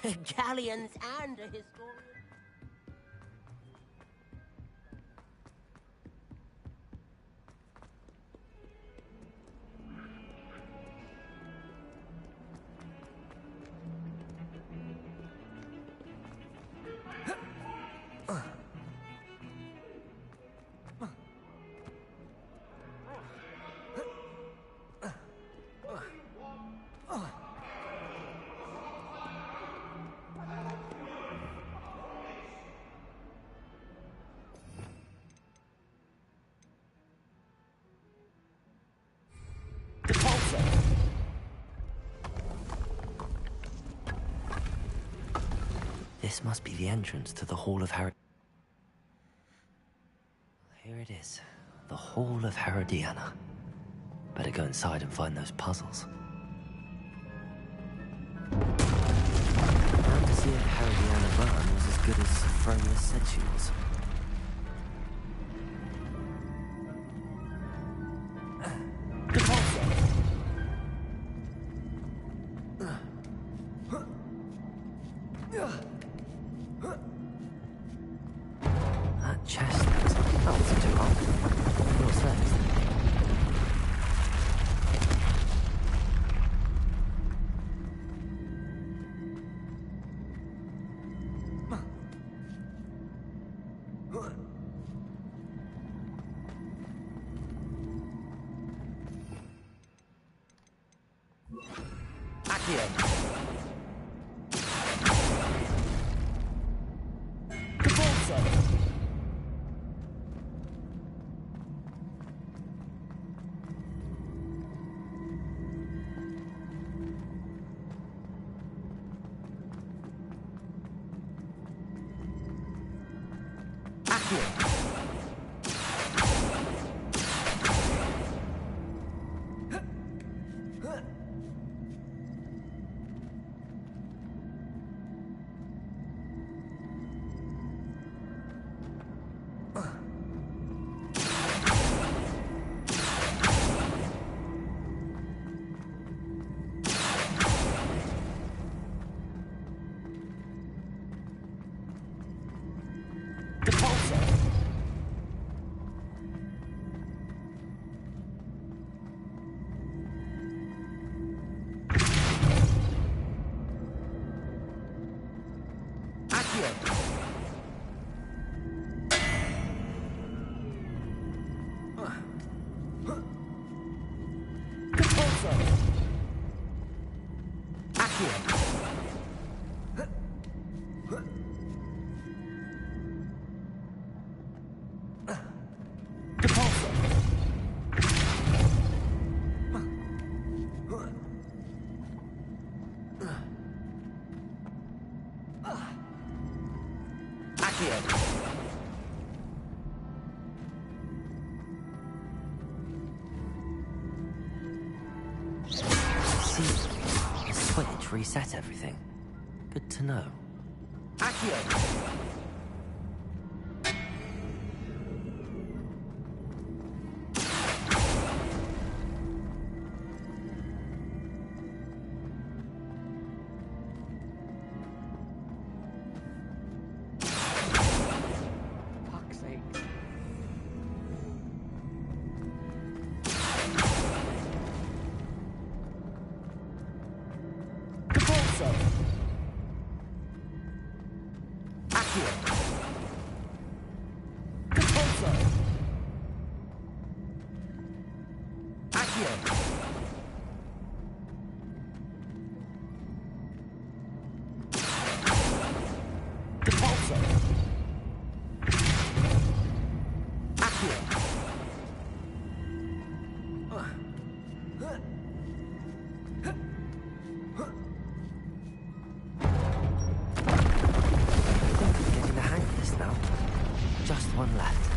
as a galleons and a historian. This must be the entrance to the Hall of Here it is. The Hall of Herodiana. Better go inside and find those puzzles. And to see if Herodiana Byrne was as good as Sophronia said she was. That chest looks like that wasn't too long. What's next? Reset everything. Good to know. Fuck's sake. Getting the hang of this now. Just one left.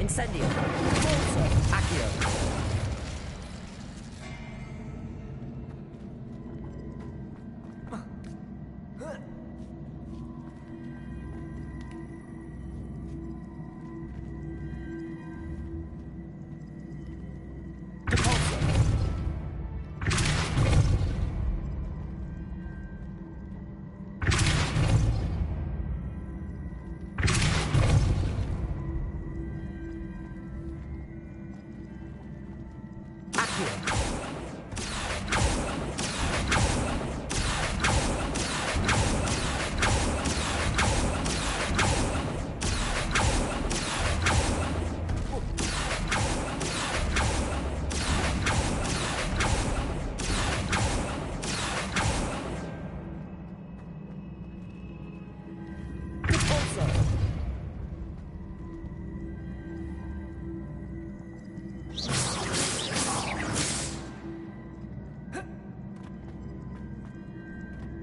Incendio. Accio.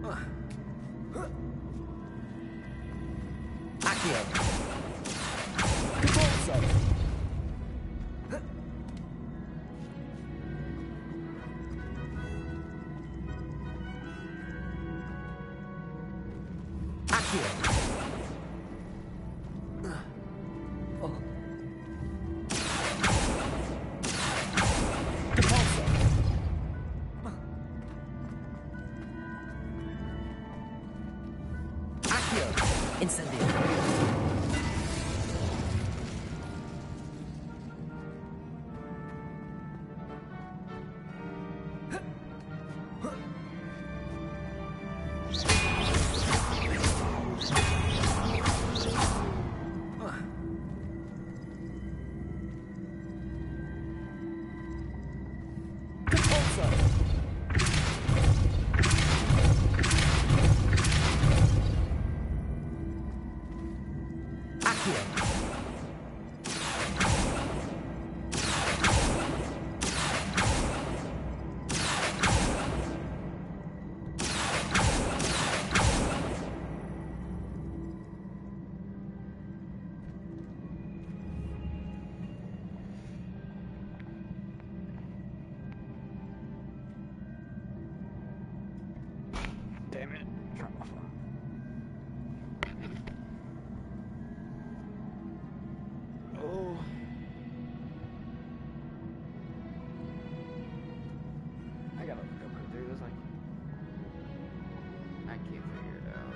Accio. Damn it. Turn my phone. Oh. I gotta look up right there. There's like, I can't figure it out.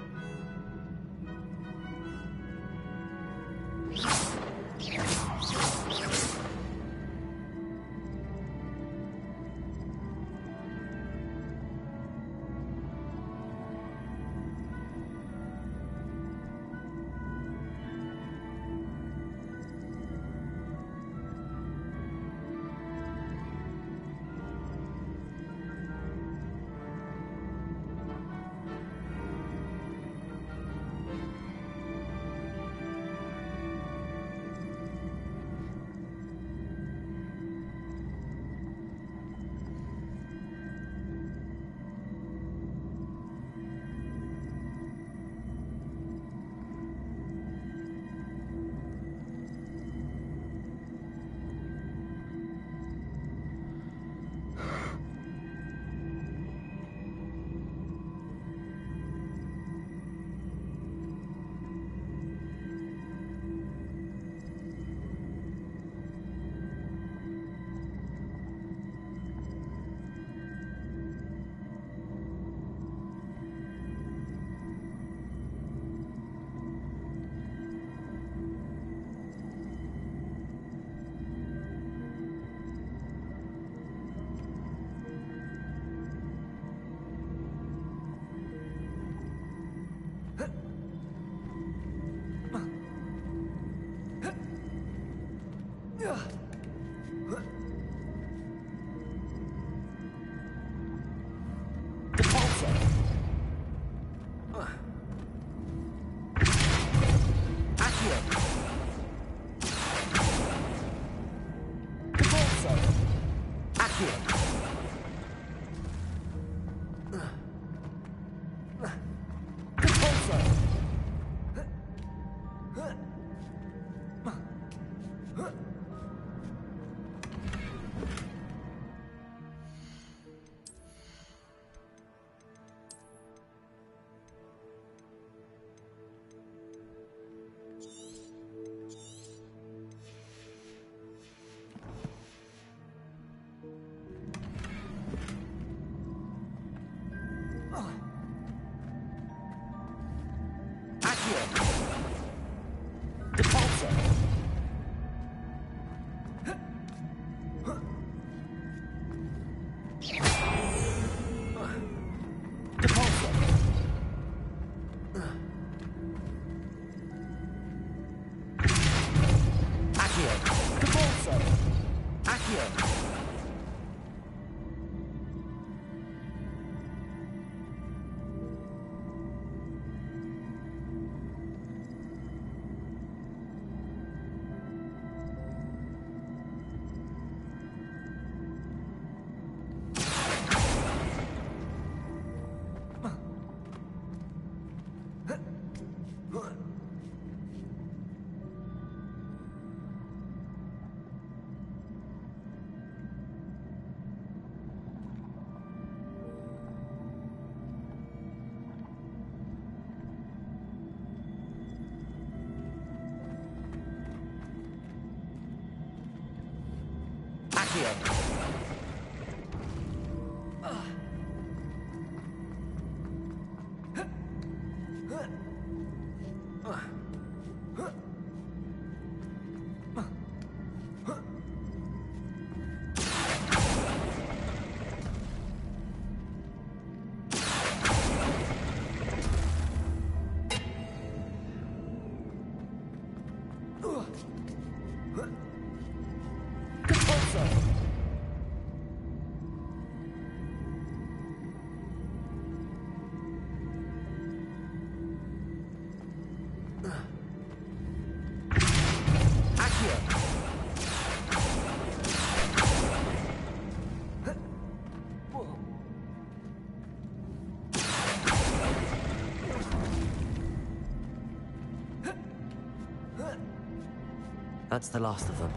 That's the last of them.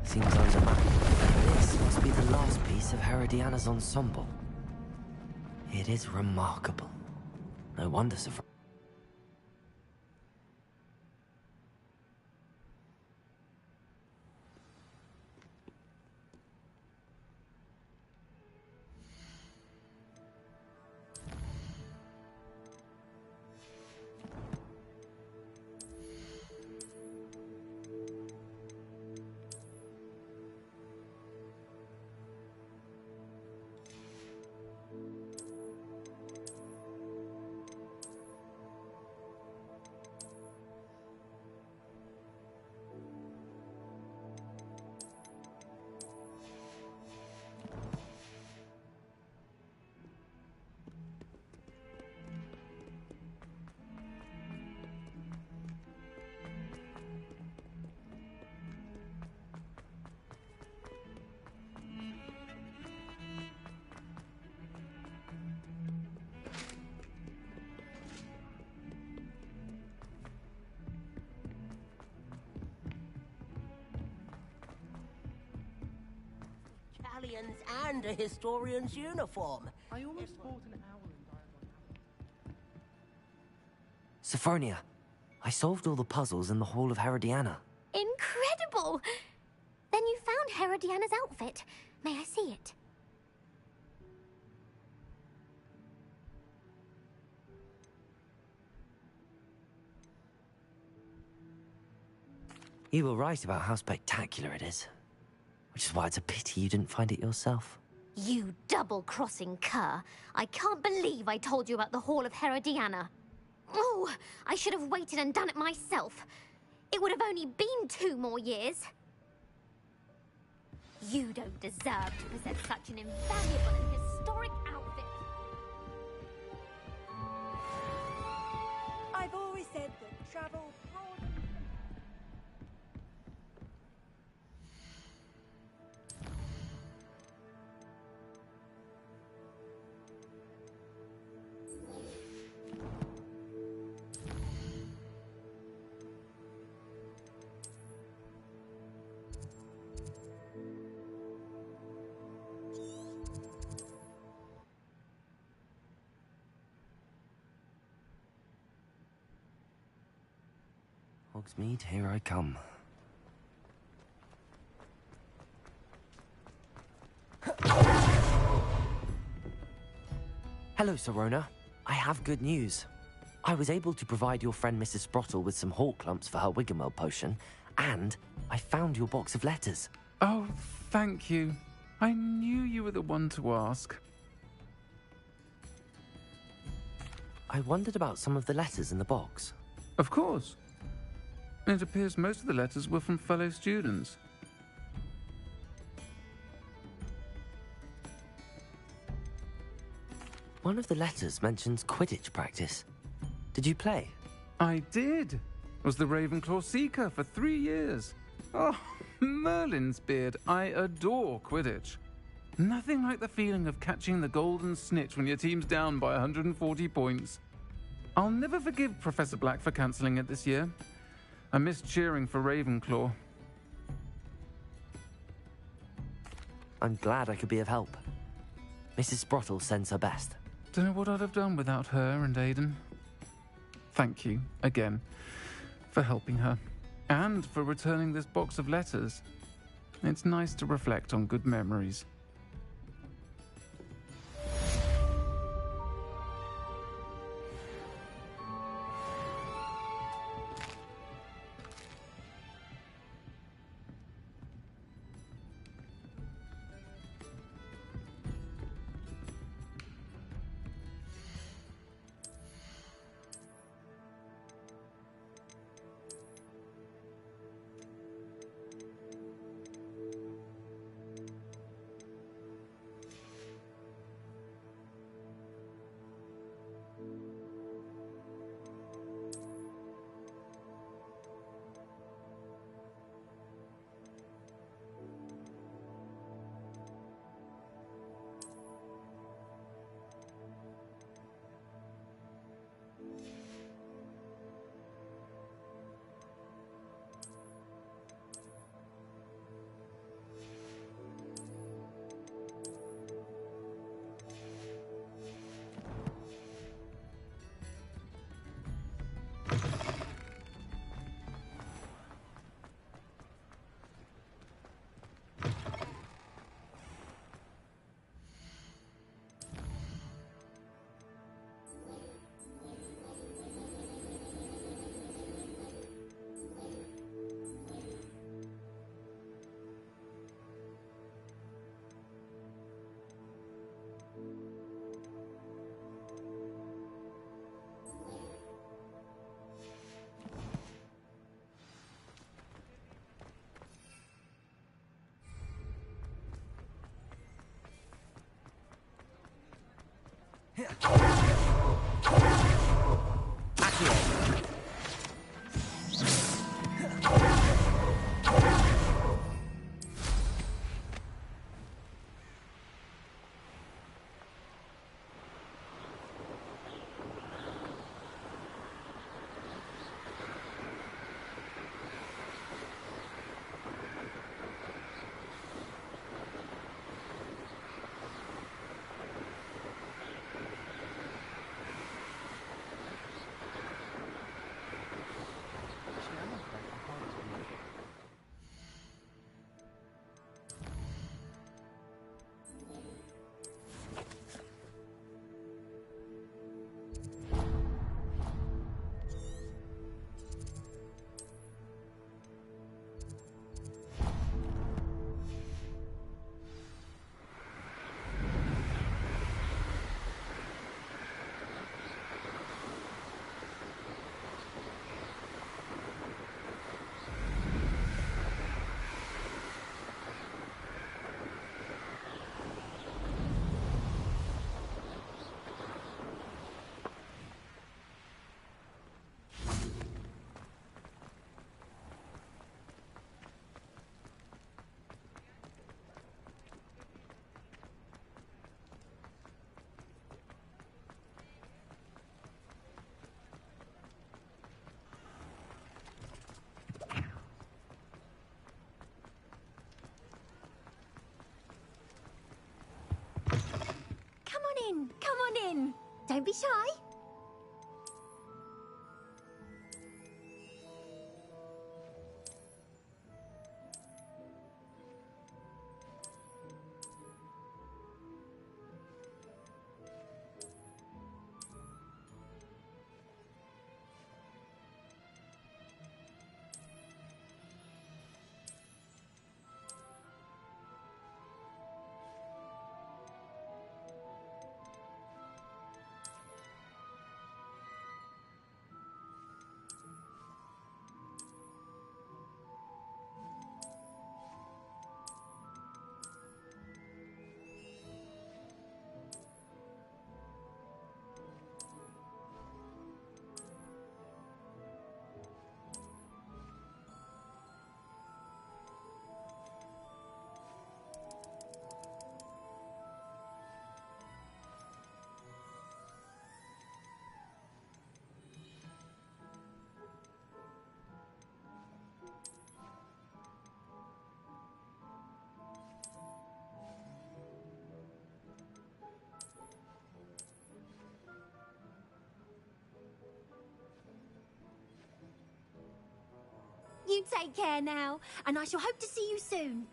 Seems undermanned. This must be the last piece of Herodiana's ensemble. It is remarkable. No wonder Sophronia. And a historian's uniform. I almost bought an owl in Sophronia, I solved all the puzzles in the Hall of Herodiana. Incredible! Then you found Herodiana's outfit. May I see it? You were right about how spectacular it is. Which is why it's a pity you didn't find it yourself. You double-crossing cur. I can't believe I told you about the Hall of Herodiana. Oh, I should have waited and done it myself. It would have only been 2 more years. You don't deserve to possess such an invaluable and historic outfit. I've always said that travel broadens. Hogsmeade, here I come. Hello, Sirona. I have good news. I was able to provide your friend Mrs. Sprottle with some hawk lumps for her Wiggenweld potion, and I found your box of letters. Oh, thank you. I knew you were the one to ask. I wondered about some of the letters in the box. Of course. It appears most of the letters were from fellow students. One of the letters mentions Quidditch practice. Did you play? I did. Was the Ravenclaw Seeker for 3 years. Oh, Merlin's beard. I adore Quidditch. Nothing like the feeling of catching the golden snitch when your team's down by 140 points. I'll never forgive Professor Black for cancelling it this year. I missed cheering for Ravenclaw. I'm glad I could be of help. Mrs. Sprottle sends her best. Don't know what I'd have done without her and Aidan. Thank you, again, for helping her. And for returning this box of letters. It's nice to reflect on good memories. Come on in. Don't be shy. You take care now, and I shall hope to see you soon.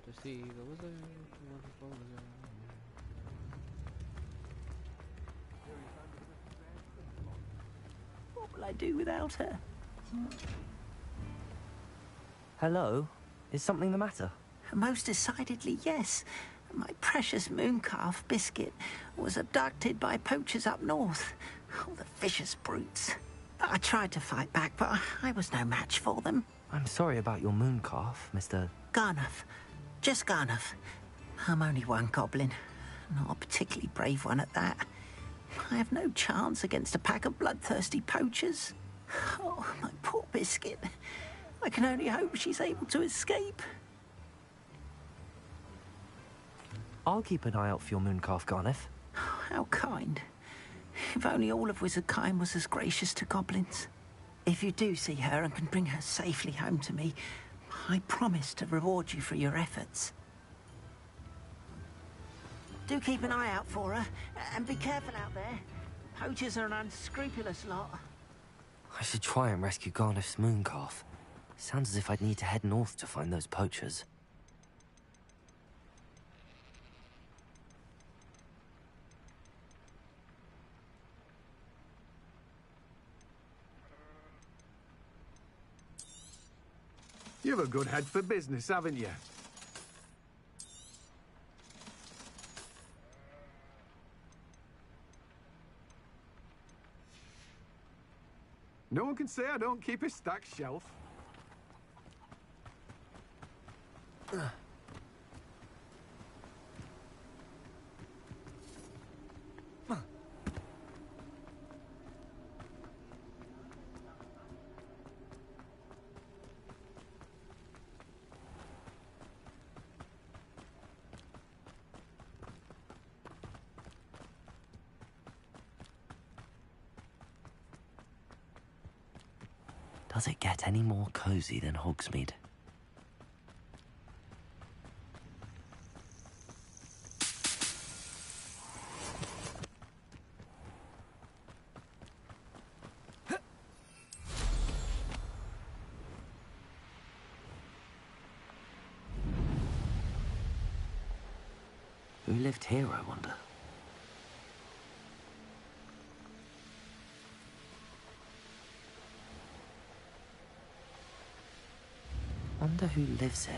To see the wizard, wonderful wizard. What will I do without her? Hello? Is something the matter? Most decidedly, yes. My precious mooncalf, Biscuit, was abducted by poachers up north. Oh, the vicious brutes. I tried to fight back, but I was no match for them. I'm sorry about your mooncalf, Mr. Garnuff. Just Garnuff. I'm only one goblin. Not a particularly brave one at that. I have no chance against a pack of bloodthirsty poachers. Oh, my poor Biscuit. I can only hope she's able to escape. I'll keep an eye out for your mooncalf, Garnuff. How kind. If only all of wizardkind was as gracious to goblins. If you do see her and can bring her safely home to me, I promise to reward you for your efforts. Do keep an eye out for her, and be careful out there. Poachers are an unscrupulous lot. I should try and rescue Garniff's moon calf. Sounds as if I'd need to head north to find those poachers. You've a good head for business, haven't you? No one can say I don't keep a stacked shelf. Does it get any more cozy than Hogsmeade? Who lived here, I wonder? Wonder who lives here.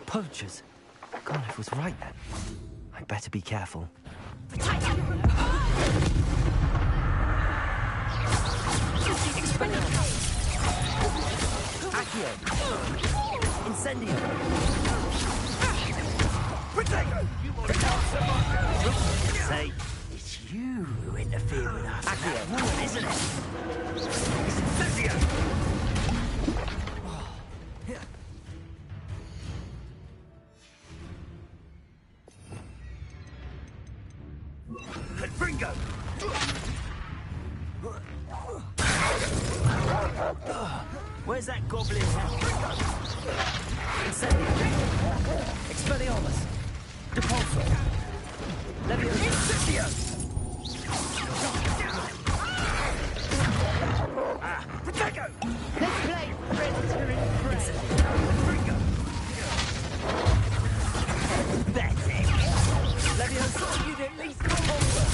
Poachers. Garniff was right then. I'd better be careful. Accio! Incendio! Protego! Say, it's you who interfere with us. Accio! Woman, isn't it? It's Incendio! Confringo! Where's that goblin hat? Incendio! Expelliarmus! Depulso! Leviosa! Incendio! Protego! Let's play Predator in Prey. Confringo! That's it! Leviosa! You'd at least come over!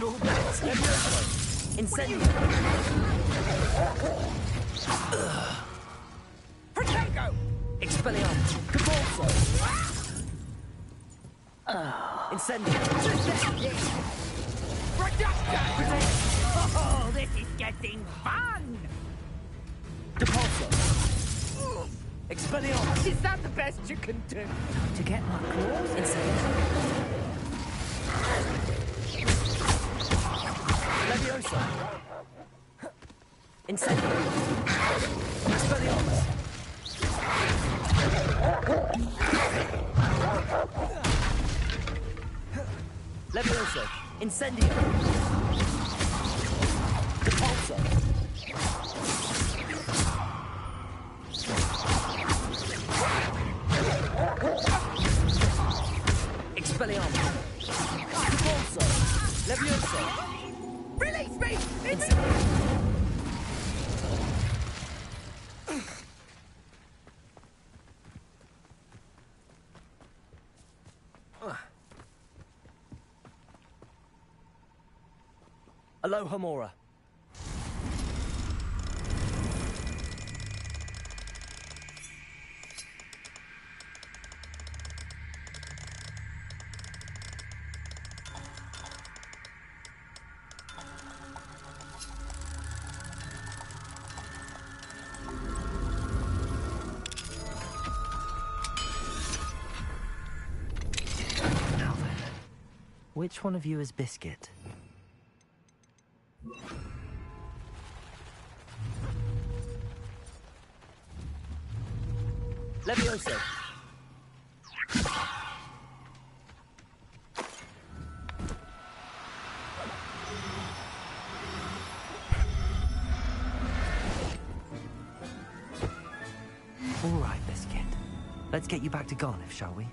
All bets. Incendio! Protego! Expelliarmus! Depulso! Incendio! Reduction! Oh, this is getting fun! Depulso! Expelliarmus! Is that the best you can do? To get my claws? Incendio! Leviosa! Incendio! Expelliarmus! Leviosa! Incendio! Depulso! Expelliarmus! Depulso! Leviosa! Release me! Aloha Mora. Which one of you is Biscuit? Levioso. All right, Biscuit. Let's get you back to Garniff, shall we?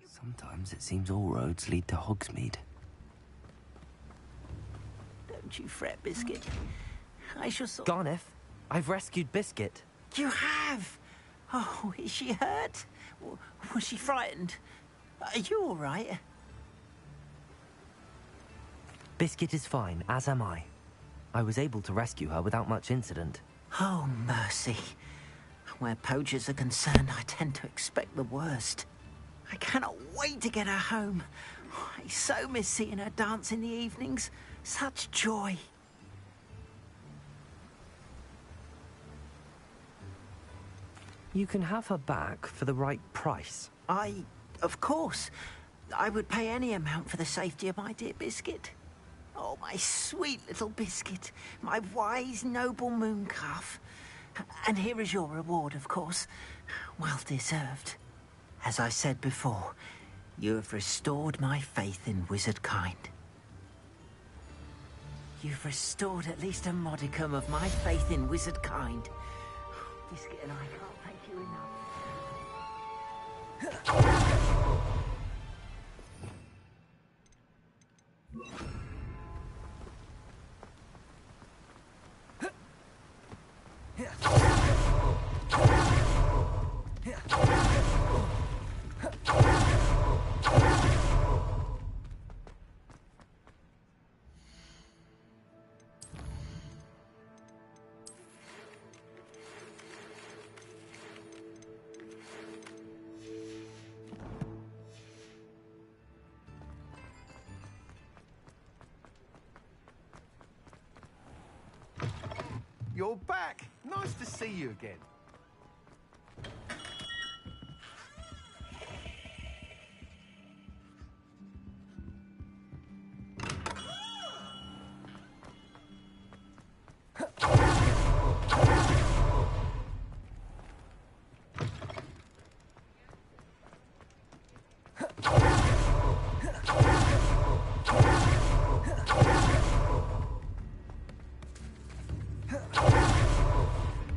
Sometimes it seems all roads lead to Hogsmeade. Don't you fret, Biscuit. I shall sort... Garniff, I've rescued Biscuit. You have? Oh, is she hurt? Was she frightened? Are you all right? Biscuit is fine, as am I. I was able to rescue her without much incident. Oh, mercy. Where poachers are concerned, I tend to expect the worst. I cannot wait to get her home. I so miss seeing her dance in the evenings. Such joy. You can have her back for the right price. Of course. I would pay any amount for the safety of my dear Biscuit. Oh, my sweet little Biscuit. My wise, noble moon calf. And here is your reward, of course. Well deserved. As I said before, you have restored my faith in wizard kind. You've restored at least a modicum of my faith in wizard kind. Biscuit and I can't thank you enough. You're back. Nice to see you again.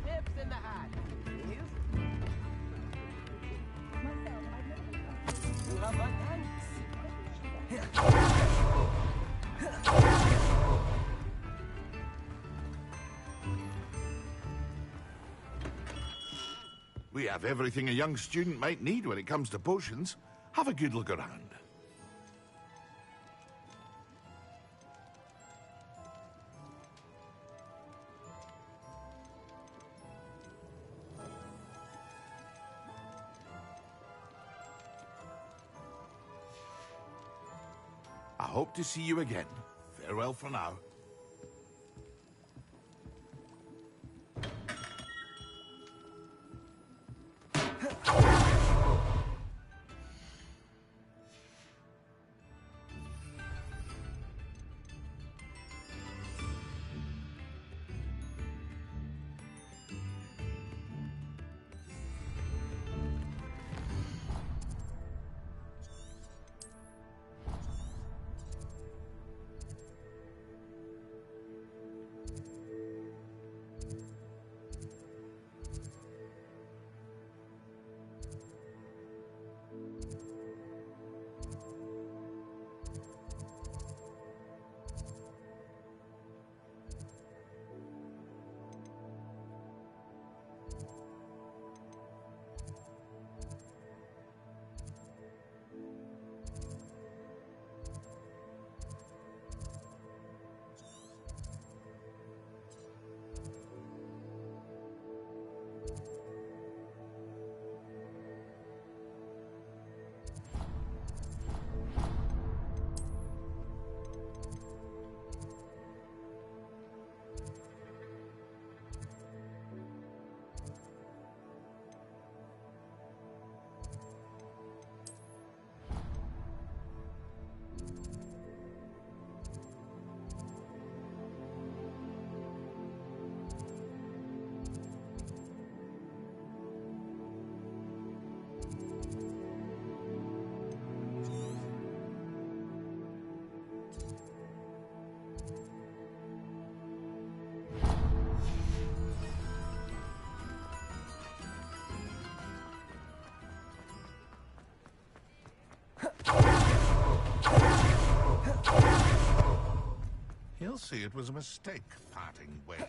Tips in the hat. We have everything a young student might need when it comes to potions. Have a good look around. I hope to see you again. Farewell for now. He'll see it was a mistake, parting ways.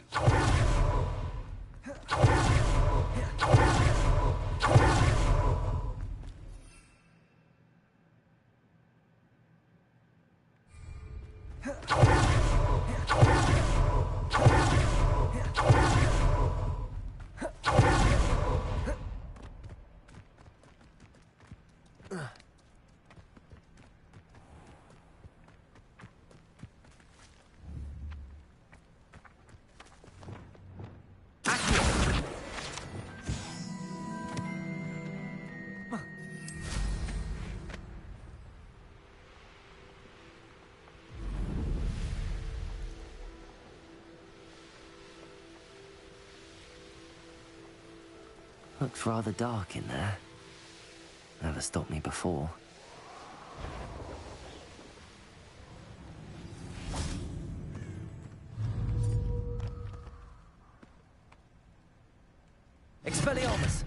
Looks rather dark in there. Never stopped me before. Expelliarmus!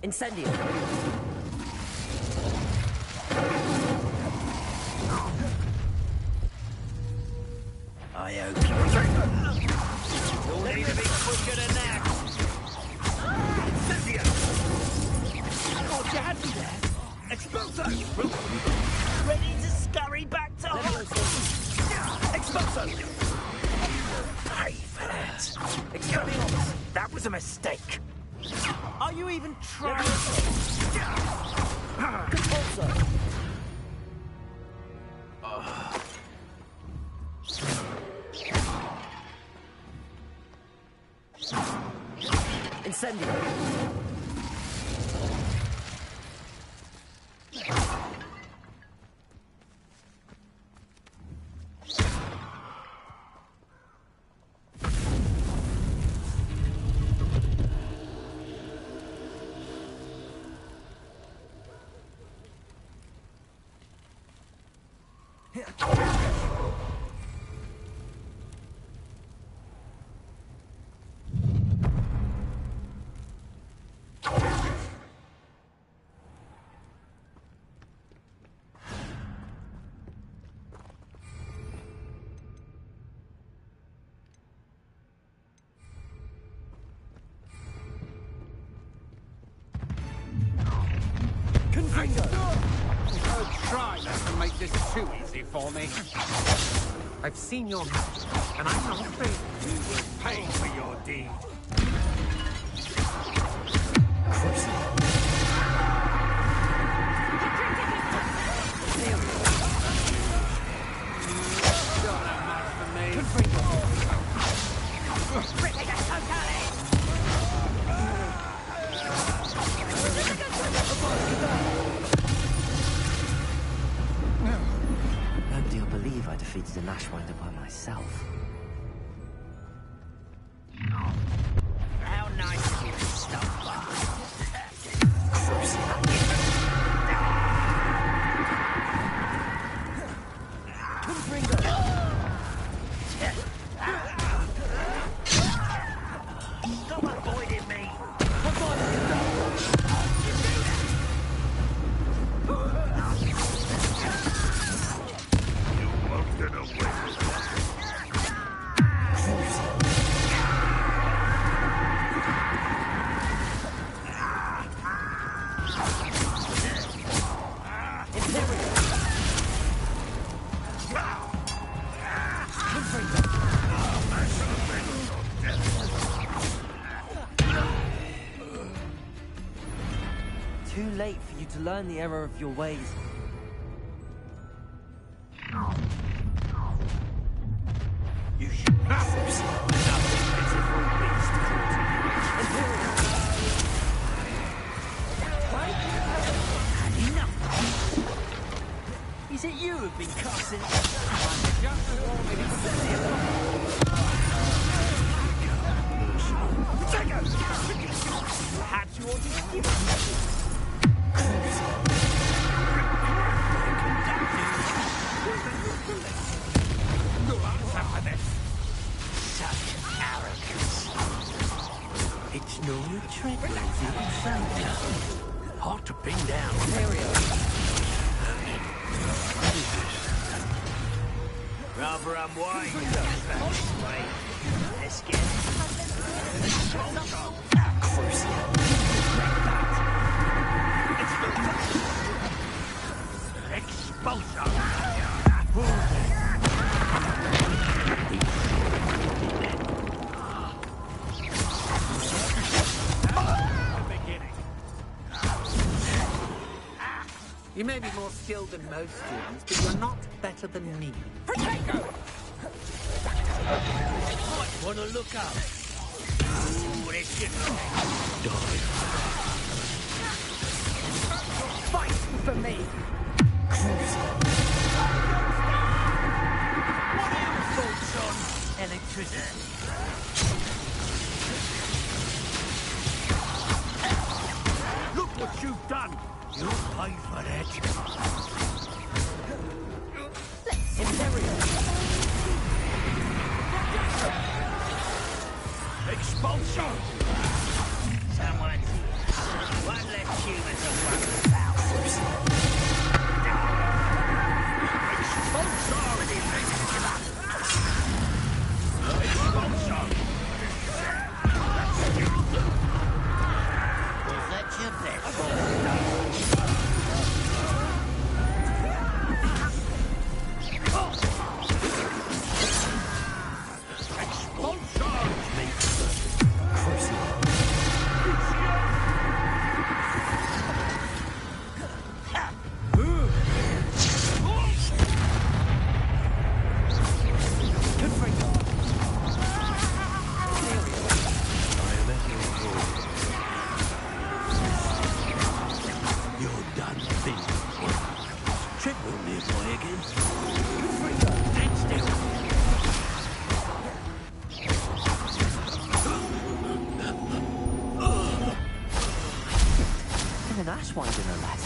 Incendio! I hope you'll need to be quicker than that. Incendio! Oh, you had me there. Expulso! Ready to scurry back to Hogwarts. Expulso! You will pay for that. Expelliarmus! That was a mistake. Are you even trying? Compulso! Incendio! this too easy for me. I've seen your magic, and I'm not afraid. You will pay for your deed. Nobody will believe I defeated an Ashwinder by myself. How nice of you to stop by. Stop avoiding me. You won't get away with Too late for you to learn the error of your ways. You should have seen another pitiful beast caught in my enough. Is it you who've been cussing? Just as warming perhaps you ought to give such arrogance. It's no trick, hard to pin down. Rather unwise. Wait, let's get it. Expulsion! You may be more skilled than most students, but you're not better than me. Might want to look up. Ooh, this should die. Fight for me! What are your thoughts on electricity? Look what you've done! You'll pay for that. Expulsion! Someone's here. One less human to worry about. Expulsion! Was that your best? An Ashwinder, no less.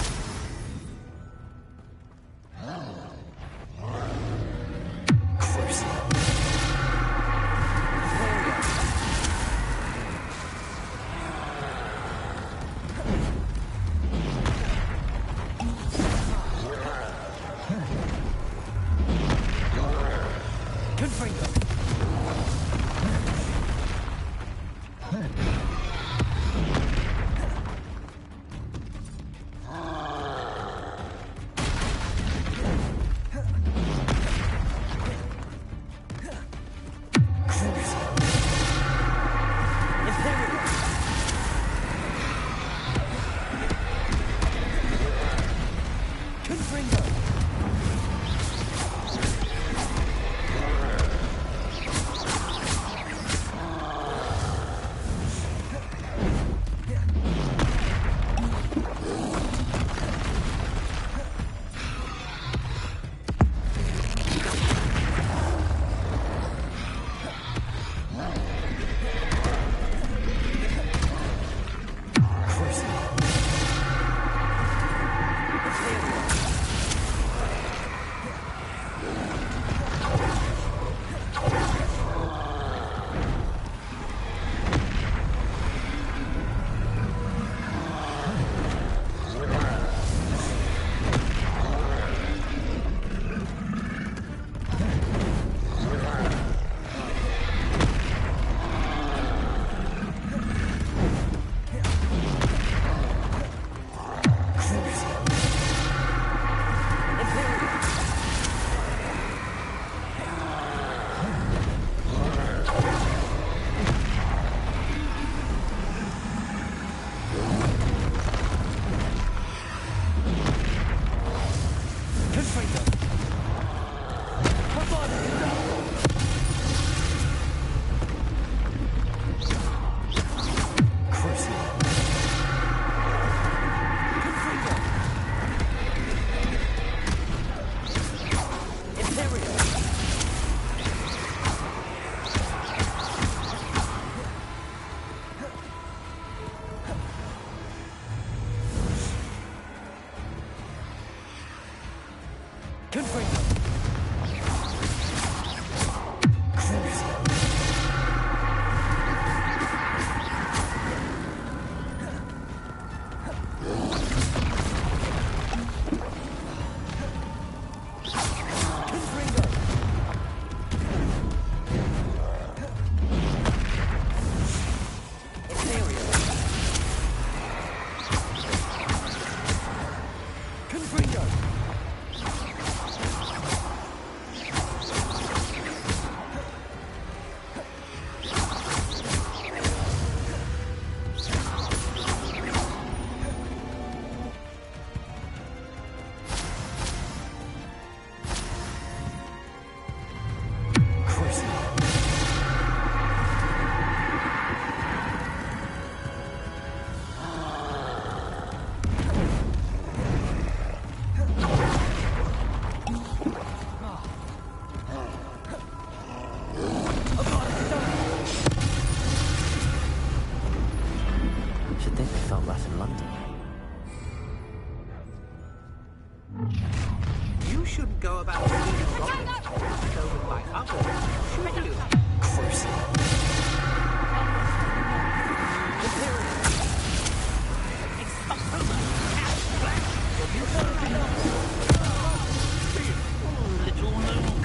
go about stealing documents stolen by others, should you? Little moon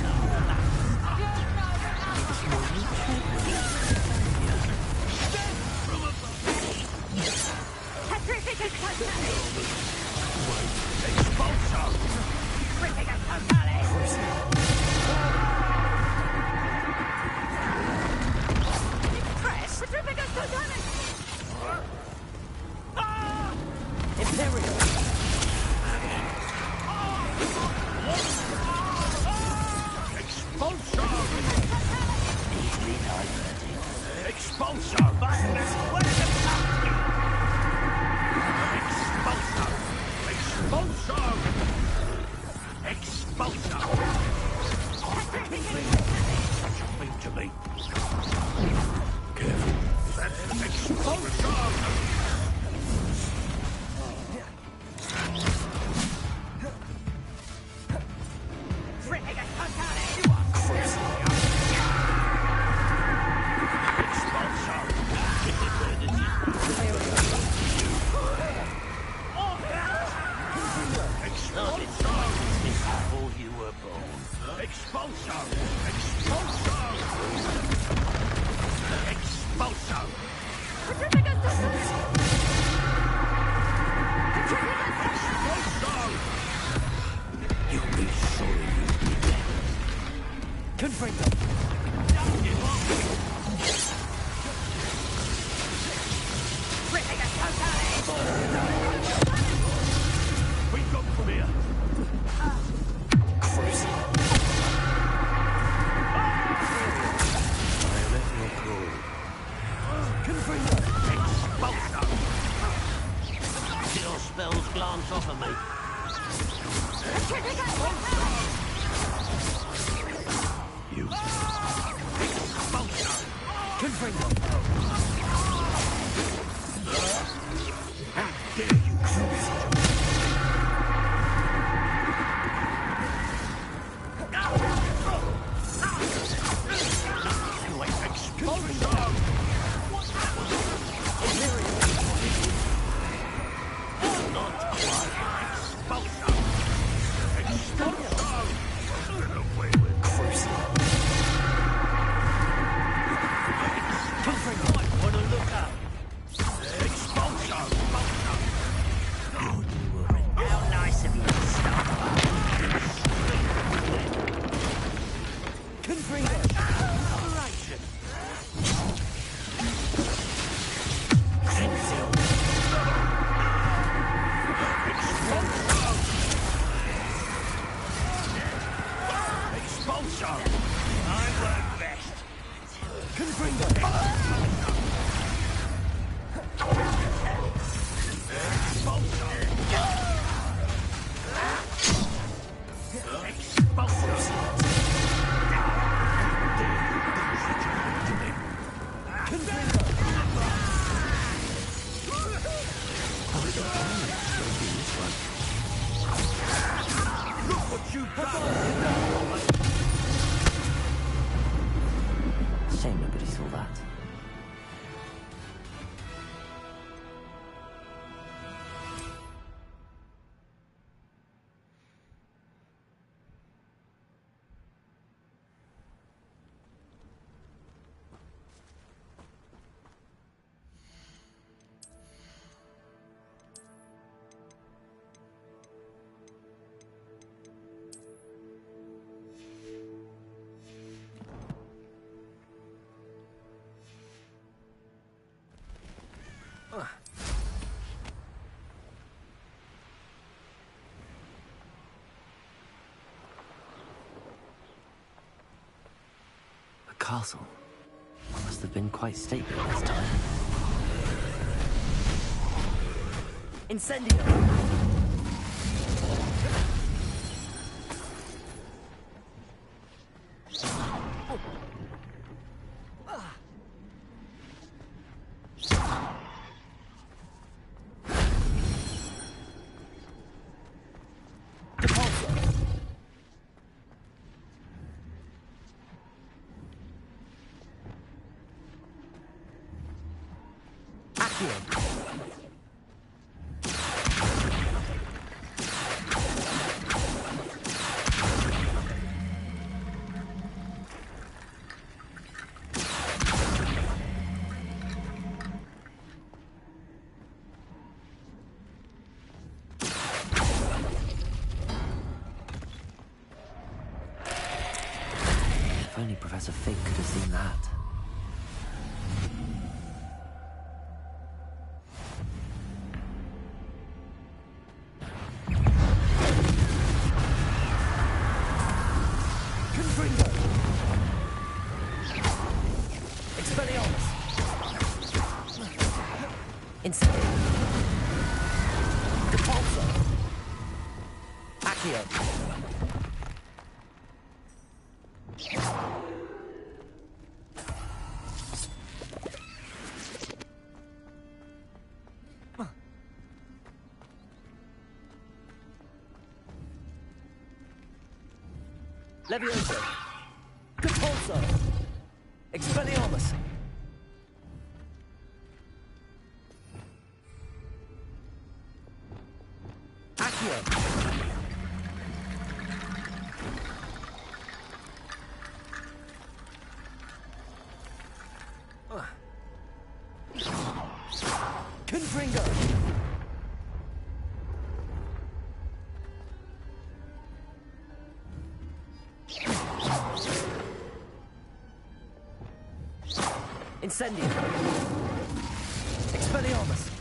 Shame nobody saw that. Castle. Must have been quite stately this time. Incendio! Accio. If only Professor Fig could have seen that. Levioso. Repulso. Expelliarmus. Accio. Confringo. Incendio. Expelliarmus.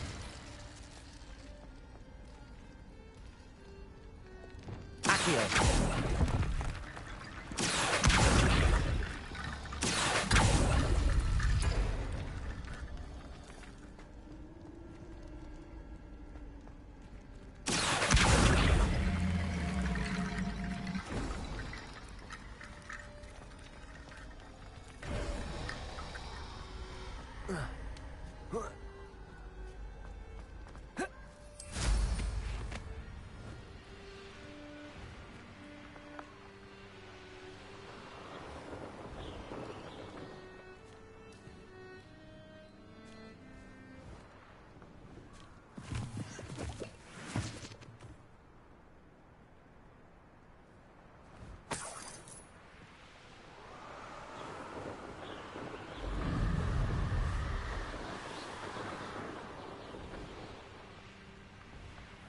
Accio.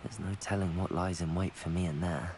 There's no telling what lies in wait for me in there.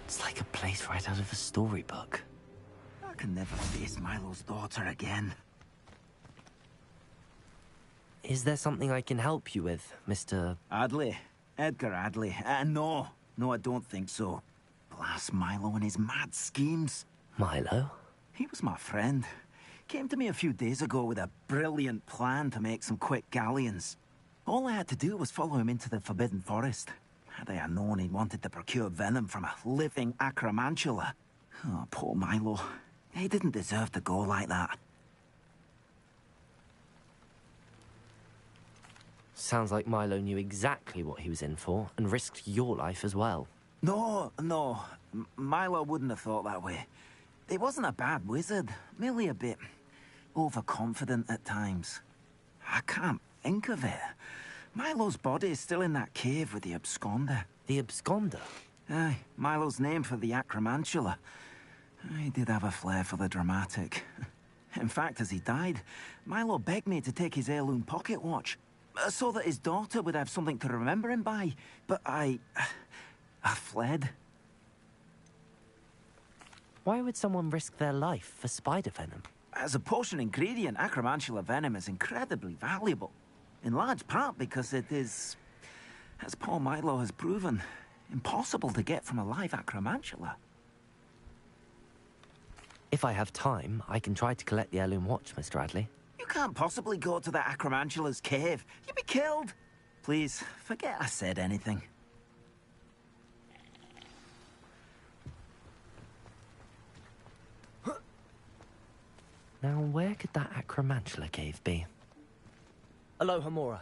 It's like a place right out of a storybook. I can never face Milo's daughter again. Is there something I can help you with, Mr. Adley? Edgar Adley? No, I don't think so. Blast Milo and his mad schemes. Milo? He was my friend. Came to me a few days ago with a brilliant plan to make some quick galleons. All I had to do was follow him into the Forbidden Forest. Had I known he wanted to procure venom from a living acromantula. Oh, poor Milo. He didn't deserve to go like that. Sounds like Milo knew exactly what he was in for and risked your life as well. No. Milo wouldn't have thought that way. He wasn't a bad wizard, merely a bit overconfident at times. I can't think of it. Milo's body is still in that cave with the absconder. The absconder? Aye, Milo's name for the acromantula. He did have a flair for the dramatic. In fact, as he died, Milo begged me to take his heirloom pocket watch, so that his daughter would have something to remember him by. But I fled. Why would someone risk their life for spider venom? As a potion ingredient, acromantula venom is incredibly valuable. In large part because it is, as poor Milo has proven, impossible to get from a live acromantula. If I have time, I can try to collect the heirloom watch, Mr. Radley. You can't possibly go to the acromantula's cave. You'd be killed. Please, forget I said anything. Now, where could that acromantula cave be? Aloha, Mora.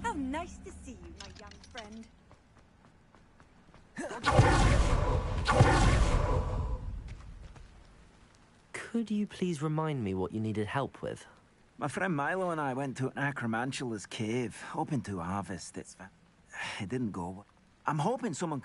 How nice to see you, my young friend. Could you please remind me what you needed help with? My friend Milo and I went to an acromantula's cave, hoping to harvest it. It didn't go. I'm hoping someone...